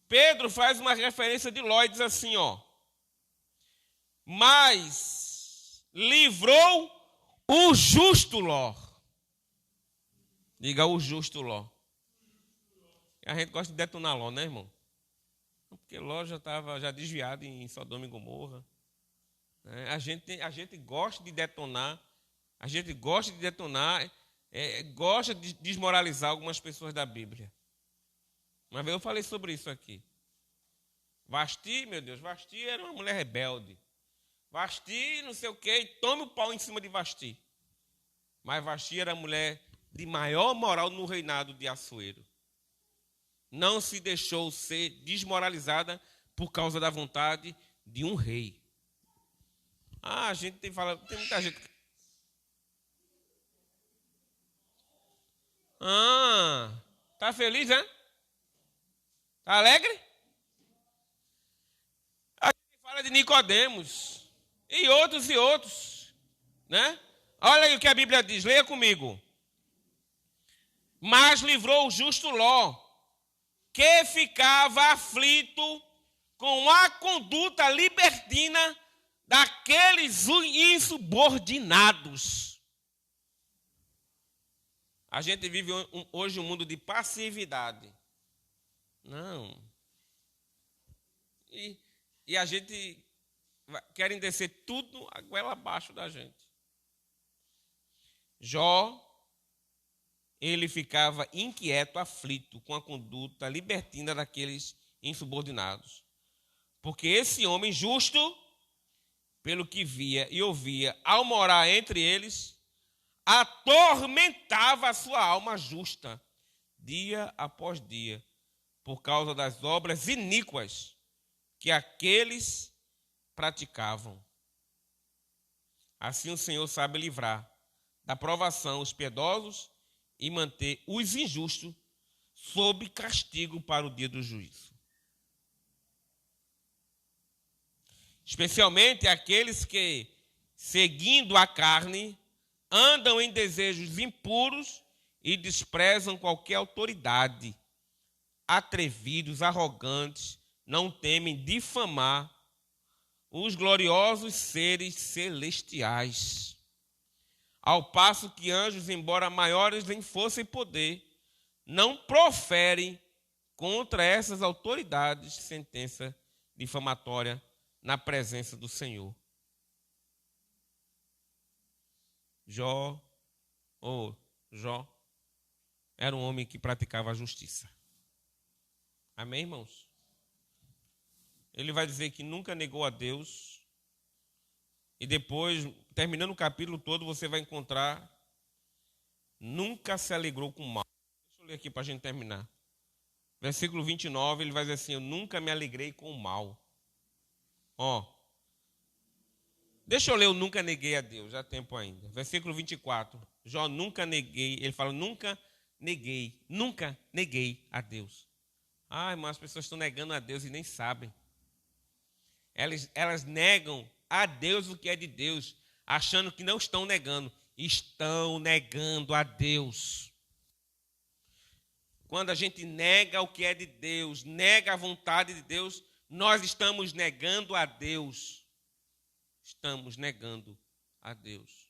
Pedro faz uma referência de Ló e diz assim, mas livrou o justo Ló. Diga, o justo Ló. A gente gosta de detonar Ló, né, irmão? Porque Ló já estava desviado em Sodoma e Gomorra. A gente gosta de detonar. A gente gosta de detonar, gosta de desmoralizar algumas pessoas da Bíblia. Uma vez eu falei sobre isso aqui. Vasti, meu Deus, Vasti era uma mulher rebelde. Vasti, não sei o quê, e tome o pau em cima de Vasti. Mas Vasti era a mulher de maior moral no reinado de Assuero. Não se deixou ser desmoralizada por causa da vontade de um rei. A gente tem muita gente... Tá feliz, né? Tá alegre? A gente fala de Nicodemos e outros, né? Olha aí o que a Bíblia diz, leia comigo. Mas livrou o justo Ló, que ficava aflito com a conduta libertina daqueles insubordinados. A gente vive hoje um mundo de passividade. Não. E a gente querem descer tudo a goela abaixo da gente. Jó, ele ficava inquieto, aflito com a conduta libertina daqueles insubordinados. Porque esse homem justo, pelo que via e ouvia ao morar entre eles, atormentava a sua alma justa, dia após dia, por causa das obras iníquas que aqueles praticavam. Assim o Senhor sabe livrar da provação os piedosos e manter os injustos sob castigo para o dia do juízo. Especialmente aqueles que, seguindo a carne, andam em desejos impuros e desprezam qualquer autoridade. Atrevidos, arrogantes, não temem difamar os gloriosos seres celestiais. Ao passo que anjos, embora maiores em força e poder, não proferem contra essas autoridades sentença difamatória na presença do Senhor. Jó era um homem que praticava a justiça. Amém, irmãos? Ele vai dizer que nunca negou a Deus. E depois, terminando o capítulo todo, você vai encontrar: nunca se alegrou com o mal. Deixa eu ler aqui para a gente terminar. Versículo 29, ele vai dizer assim: eu nunca me alegrei com o mal. Deixa eu ler o nunca neguei a Deus, já há tempo ainda. Versículo 24, Jó nunca neguei, ele fala: nunca neguei a Deus. Mas as pessoas estão negando a Deus e nem sabem. Elas negam a Deus o que é de Deus, achando que não estão negando. Estão negando a Deus. Quando a gente nega o que é de Deus, nega a vontade de Deus, nós estamos negando a Deus. Estamos negando a Deus.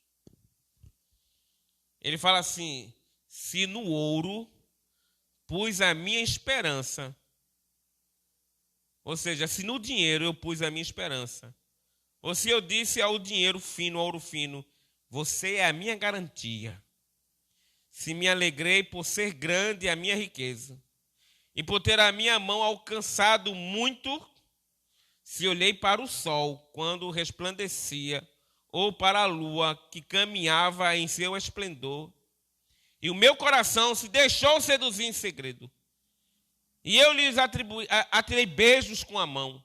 Ele fala assim: se no ouro pus a minha esperança, ou seja, se no dinheiro eu pus a minha esperança, ou se eu disse ao dinheiro fino, ao ouro fino, você é a minha garantia. Se me alegrei por ser grande a minha riqueza, e por ter a minha mão alcançado muito, se olhei para o sol quando resplandecia, ou para a lua que caminhava em seu esplendor, e o meu coração se deixou seduzir em segredo, e eu lhes atirei beijos com a mão,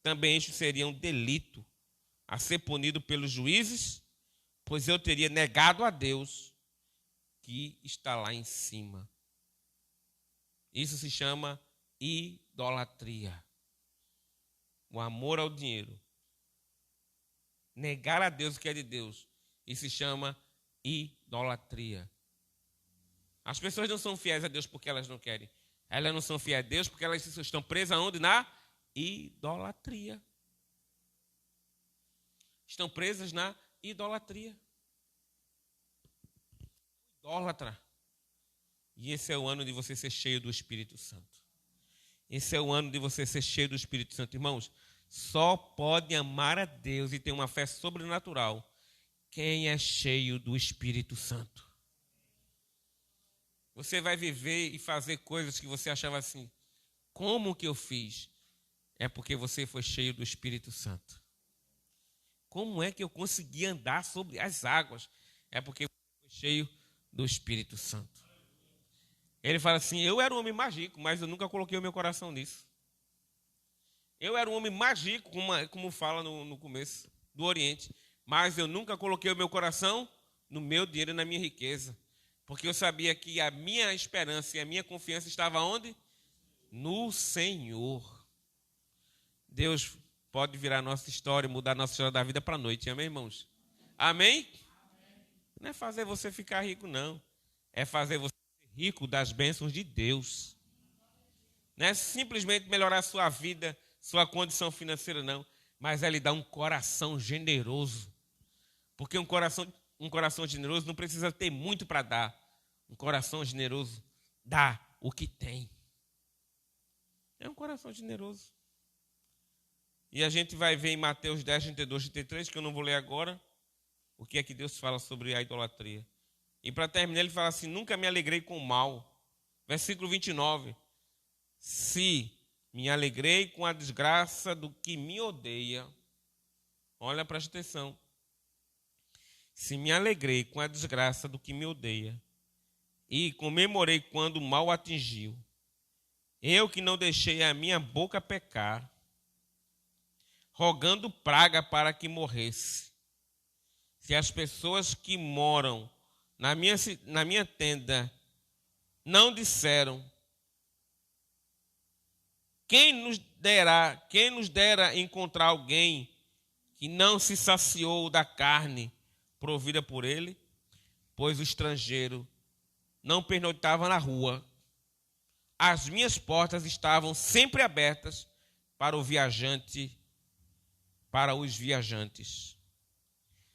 também isto seria um delito a ser punido pelos juízes, pois eu teria negado a Deus que está lá em cima. Isso se chama idolatria. O amor ao dinheiro. Negar a Deus o que é de Deus. Isso se chama idolatria. As pessoas não são fiéis a Deus porque elas não querem. Elas não são fiéis a Deus porque elas estão presas aonde? Na idolatria. Estão presas na idolatria. Idólatra. E esse é o ano de você ser cheio do Espírito Santo. Esse é o ano de você ser cheio do Espírito Santo. Irmãos, só pode amar a Deus e ter uma fé sobrenatural quem é cheio do Espírito Santo. Você vai viver e fazer coisas que você achava assim: como que eu fiz? É porque você foi cheio do Espírito Santo. Como é que eu consegui andar sobre as águas? É porque você foi cheio do Espírito Santo. Ele fala assim: eu era um homem mais rico, mas eu nunca coloquei o meu coração nisso. Eu era um homem mais rico, como fala no começo, do Oriente, mas eu nunca coloquei o meu coração no meu dinheiro e na minha riqueza. Porque eu sabia que a minha esperança e a minha confiança estava onde? No Senhor. Deus pode virar a nossa história, mudar a nossa história da vida para a noite. Amém, irmãos? Amém? Não é fazer você ficar rico, não. É fazer você ser rico das bênçãos de Deus. Não é simplesmente melhorar a sua vida, sua condição financeira, não. Mas é lhe dar um coração generoso. Porque um coração generoso não precisa ter muito para dar. Um coração generoso dá o que tem. É um coração generoso. E a gente vai ver em Mateus 10, 32, 33, que eu não vou ler agora, o que é que Deus fala sobre a idolatria. E para terminar, ele fala assim: nunca me alegrei com o mal. Versículo 29. Se me alegrei com a desgraça do que me odeia. Olha, presta atenção. Se me alegrei com a desgraça do que me odeia, e comemorei quando o mal atingiu, eu que não deixei a minha boca pecar, rogando praga para que morresse. Se as pessoas que moram na minha tenda não disseram: quem nos dera encontrar alguém que não se saciou da carne provida por ele, pois o estrangeiro não pernoitava na rua. As minhas portas estavam sempre abertas para os viajantes.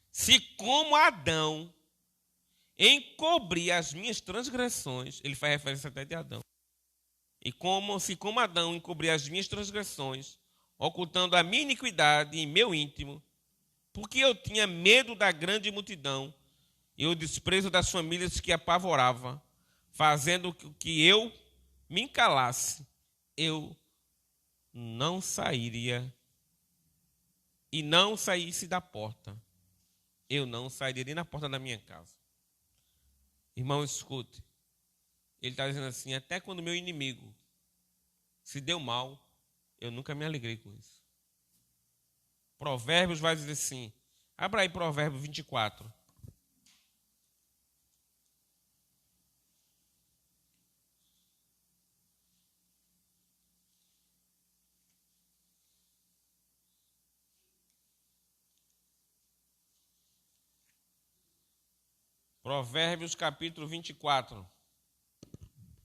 Se como Adão encobri as minhas transgressões, ele faz referência até de Adão. Se como Adão encobri as minhas transgressões, ocultando a minha iniquidade em meu íntimo, porque eu tinha medo da grande multidão e o desprezo das famílias que apavorava, fazendo que eu me calasse, eu não sairia e não saísse da porta. Eu não sairia nem na porta da minha casa. Irmão, escute. Ele está dizendo assim, até quando meu inimigo se deu mal, eu nunca me alegrei com isso. Provérbios vai dizer assim, abra aí Provérbio 24. Provérbios capítulo 24.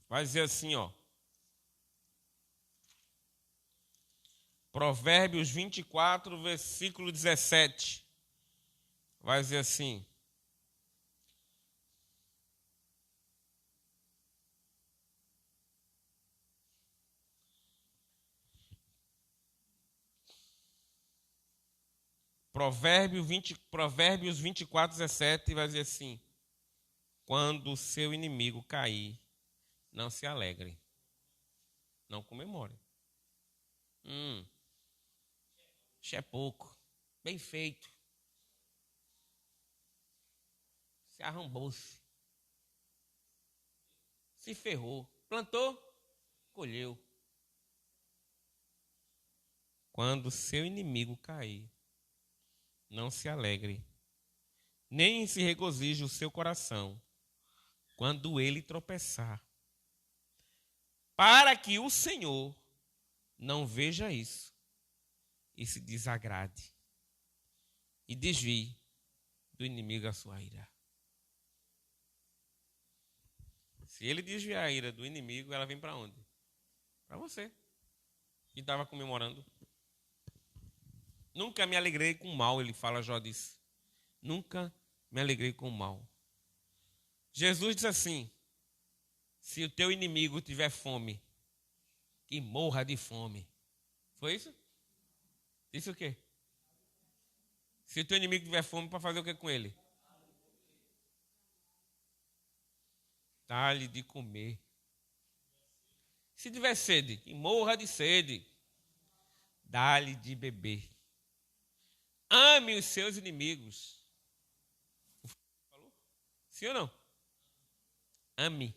Vai dizer assim, ó. Provérbios 24, versículo 17. Vai dizer assim. Provérbios 24, 17 vai dizer assim. Quando o seu inimigo cair, não se alegre. Não comemore. Isso é pouco. Bem feito. Se arrombou-se. Se ferrou. Plantou, colheu. Quando o seu inimigo cair, não se alegre. Nem se regozije o seu coração quando ele tropeçar. Para que o Senhor não veja isso e se desagrade e desvie do inimigo a sua ira. Se ele desviar a ira do inimigo, ela vem para onde? Para você, que estava comemorando. Nunca me alegrei com o mal, ele fala, Jó disse. Nunca me alegrei com o mal. Jesus diz assim, se o teu inimigo tiver fome, que morra de fome. Foi isso? Isso o quê? Se o teu inimigo tiver fome, para fazer o que com ele? Dá-lhe de comer. Se tiver sede, que morra de sede. Dá-lhe de beber. Ame os seus inimigos. Falou? Sim ou não? Ame.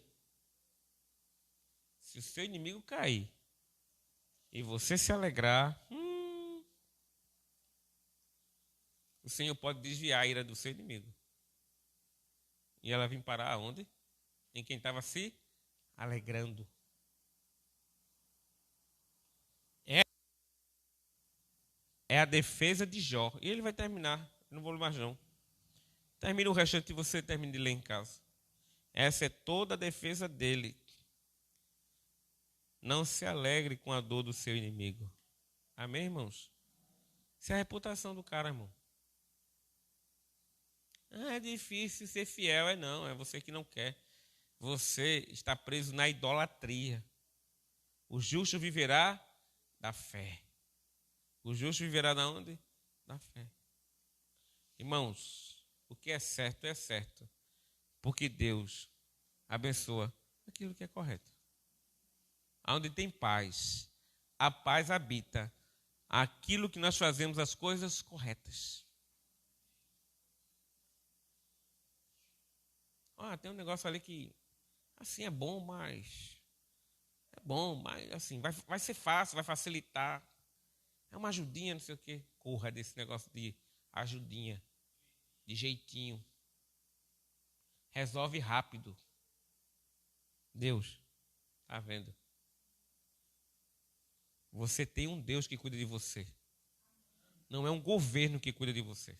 Se o seu inimigo cair e você se alegrar, o Senhor pode desviar a ira do seu inimigo. E ela vem parar aonde? Em quem estava se alegrando. É a defesa de Jó. E ele vai terminar. Eu não vou ler mais não. Termina o restante e você termina de ler em casa. Essa é toda a defesa dele. Não se alegre com a dor do seu inimigo. Amém, irmãos? Isso é a reputação do cara, irmão. É difícil ser fiel. Não, é você que não quer. Você está preso na idolatria. O justo viverá da fé. O justo viverá da onde? Da fé. Irmãos, o que é certo, porque Deus abençoa aquilo que é correto. Onde tem paz, a paz habita aquilo que nós fazemos as coisas corretas. Tem um negócio ali que assim é bom, mas assim vai ser fácil, vai facilitar. É uma ajudinha, não sei o quê. Corra desse negócio de ajudinha, de jeitinho. Resolve rápido. Deus, está vendo? Você tem um Deus que cuida de você. Não é um governo que cuida de você.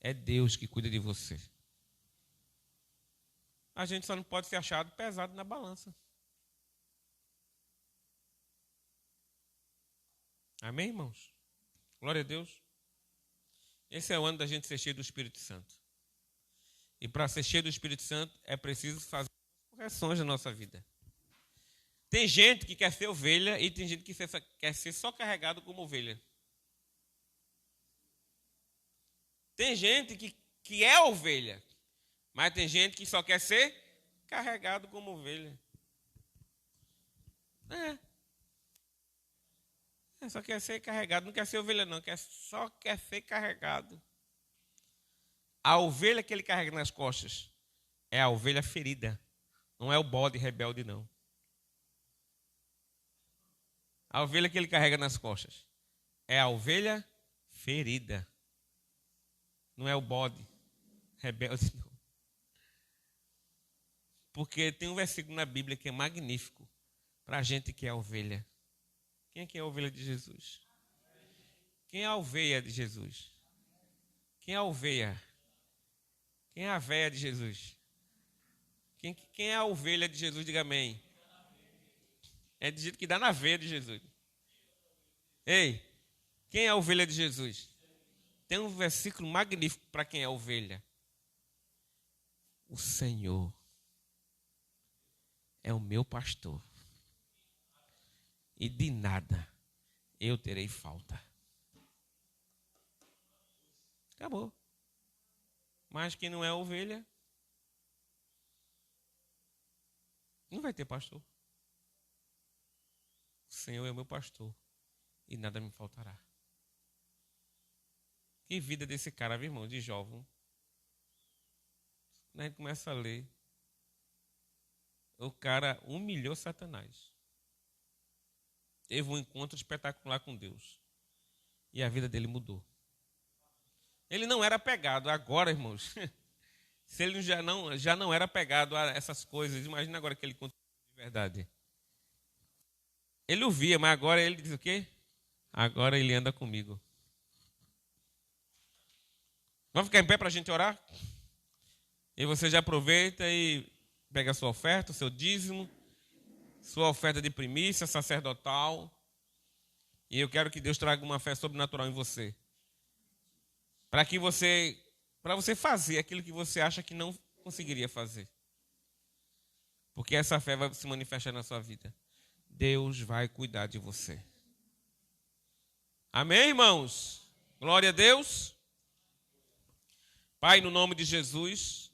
É Deus que cuida de você. A gente só não pode ser achado pesado na balança. Amém, irmãos? Glória a Deus. Esse é o ano da gente ser cheio do Espírito Santo. E para ser cheio do Espírito Santo é preciso fazer correções na nossa vida. Tem gente que quer ser ovelha e tem gente que quer ser só carregado como ovelha. Tem gente que é ovelha, mas tem gente que só quer ser carregado como ovelha. Só quer ser carregado, não quer ser ovelha não, só quer ser carregado. A ovelha que ele carrega nas costas é a ovelha ferida, não é o bode rebelde não. A ovelha que ele carrega nas costas é a ovelha ferida, não é o bode rebelde não. Porque tem um versículo na Bíblia que é magnífico para a gente que é a ovelha. Quem é que é a ovelha de Jesus? Quem é a ovelha de Jesus? Quem é a ovelha? Quem é a véia de Jesus? Quem é a ovelha de Jesus? Diga amém. É de jeito que dá na veia de Jesus. Ei, quem é a ovelha de Jesus? Tem um versículo magnífico para quem é a ovelha. O Senhor é o meu pastor, e de nada eu terei falta. Acabou. Mas quem não é ovelha, não vai ter pastor. O Senhor é o meu pastor, e nada me faltará. Que vida desse cara, viu, irmão, de jovem. A gente começa a ler. O cara humilhou Satanás. Teve um encontro espetacular com Deus. E a vida dele mudou. Ele não era apegado. Agora, irmãos, se ele já não era apegado a essas coisas, imagina agora que ele continua de verdade. Ele ouvia, mas agora ele diz o quê? Agora ele anda comigo. Vamos ficar em pé para a gente orar? E você já aproveita e pega a sua oferta, o seu dízimo, sua oferta de primícia sacerdotal. E eu quero que Deus traga uma fé sobrenatural em você. Para você fazer aquilo que você acha que não conseguiria fazer. Porque essa fé vai se manifestar na sua vida. Deus vai cuidar de você. Amém, irmãos? Glória a Deus. Pai, no nome de Jesus,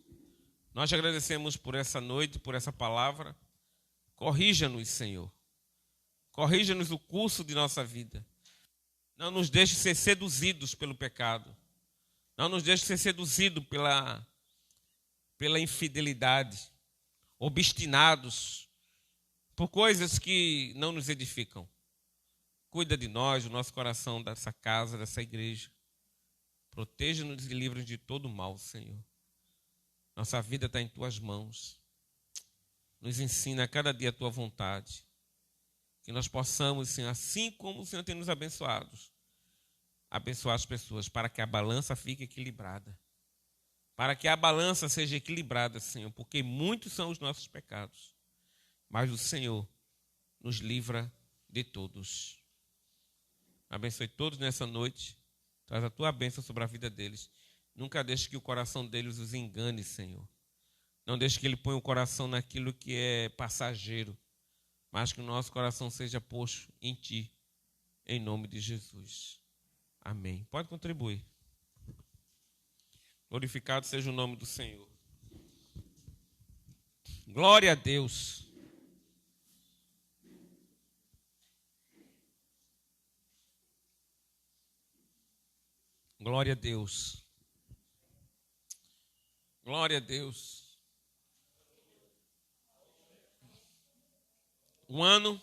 nós te agradecemos por essa noite, por essa palavra. Corrija-nos, Senhor. Corrija-nos o curso de nossa vida. Não nos deixe ser seduzidos pelo pecado. Não nos deixe ser seduzidos pela infidelidade. Obstinados por coisas que não nos edificam. Cuida de nós, do nosso coração, dessa casa, dessa igreja. Proteja-nos e livra-nos de todo mal, Senhor. Nossa vida está em Tuas mãos. Nos ensina a cada dia a Tua vontade. Que nós possamos, Senhor, assim como o Senhor tem nos abençoados, abençoar as pessoas para que a balança fique equilibrada. Para que a balança seja equilibrada, Senhor, porque muitos são os nossos pecados. Mas o Senhor nos livra de todos. Abençoe todos nessa noite. Traz a Tua bênção sobre a vida deles. Nunca deixe que o coração deles os engane, Senhor. Não deixe que ele ponha o coração naquilo que é passageiro. Mas que o nosso coração seja posto em Ti. Em nome de Jesus. Amém. Pode contribuir. Glorificado seja o nome do Senhor. Glória a Deus. Glória a Deus. Glória a Deus. O ano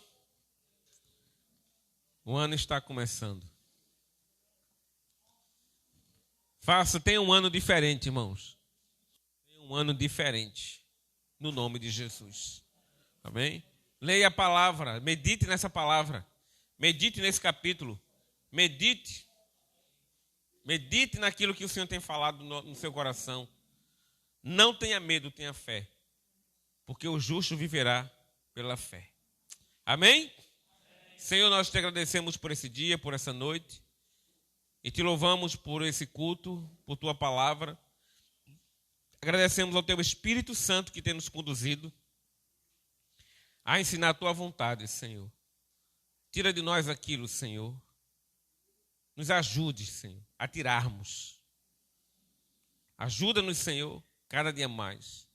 está começando. Tenha um ano diferente, irmãos. Tenha um ano diferente. No nome de Jesus. Amém? Leia a palavra. Medite nessa palavra. Medite nesse capítulo. Medite naquilo que o Senhor tem falado no seu coração. Não tenha medo, tenha fé. Porque o justo viverá pela fé. Amém? Amém? Senhor, nós te agradecemos por esse dia, por essa noite. E te louvamos por esse culto, por tua palavra. Agradecemos ao teu Espírito Santo que tem nos conduzido. a ensinar a tua vontade, Senhor. Tira de nós aquilo, Senhor. Nos ajude, Senhor, a tirarmos. Ajuda-nos, Senhor, cada dia mais.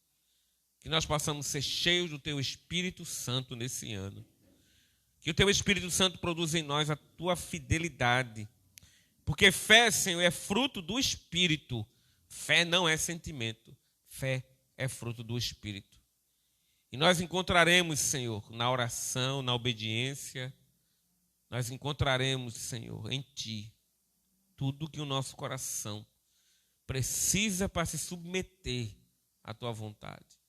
Que nós possamos ser cheios do Teu Espírito Santo nesse ano. Que o Teu Espírito Santo produza em nós a Tua fidelidade. Porque fé, Senhor, é fruto do Espírito. Fé não é sentimento. Fé é fruto do Espírito. E nós encontraremos, Senhor, na oração, na obediência, nós encontraremos, Senhor, em Ti, tudo que o nosso coração precisa para se submeter à Tua vontade.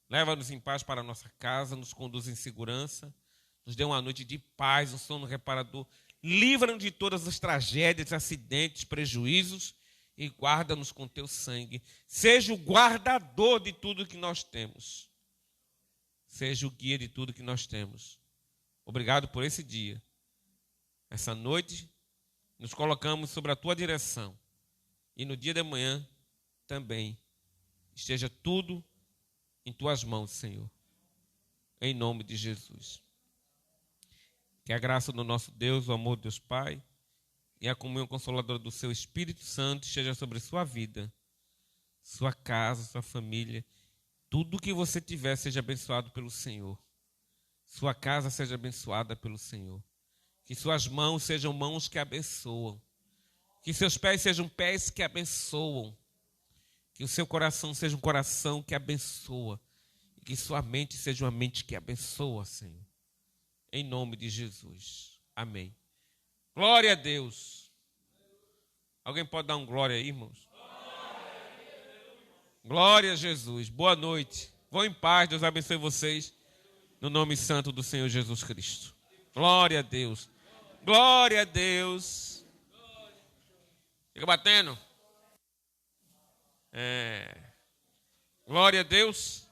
Leva-nos em paz para a nossa casa, nos conduz em segurança, nos dê uma noite de paz, um sono reparador. Livra-nos de todas as tragédias, acidentes, prejuízos e guarda-nos com Teu sangue. Seja o guardador de tudo que nós temos. Seja o guia de tudo que nós temos. Obrigado por esse dia. Essa noite nos colocamos sobre a Tua direção. E no dia de amanhã também esteja tudo em Tuas mãos, Senhor. Em nome de Jesus. Que a graça do nosso Deus, o amor de Deus Pai e a comunhão consoladora do Seu Espírito Santo esteja sobre sua vida, sua casa, sua família. Tudo que você tiver seja abençoado pelo Senhor. Sua casa seja abençoada pelo Senhor. Que suas mãos sejam mãos que abençoam. Que seus pés sejam pés que abençoam. Que o seu coração seja um coração que abençoa. E que sua mente seja uma mente que abençoa, Senhor. Em nome de Jesus. Amém. Glória a Deus. Alguém pode dar um glória aí, irmãos? Glória a Jesus. Boa noite. Vão em paz. Deus abençoe vocês. No nome santo do Senhor Jesus Cristo. Glória a Deus. Glória a Deus. Fica batendo. Glória a Deus.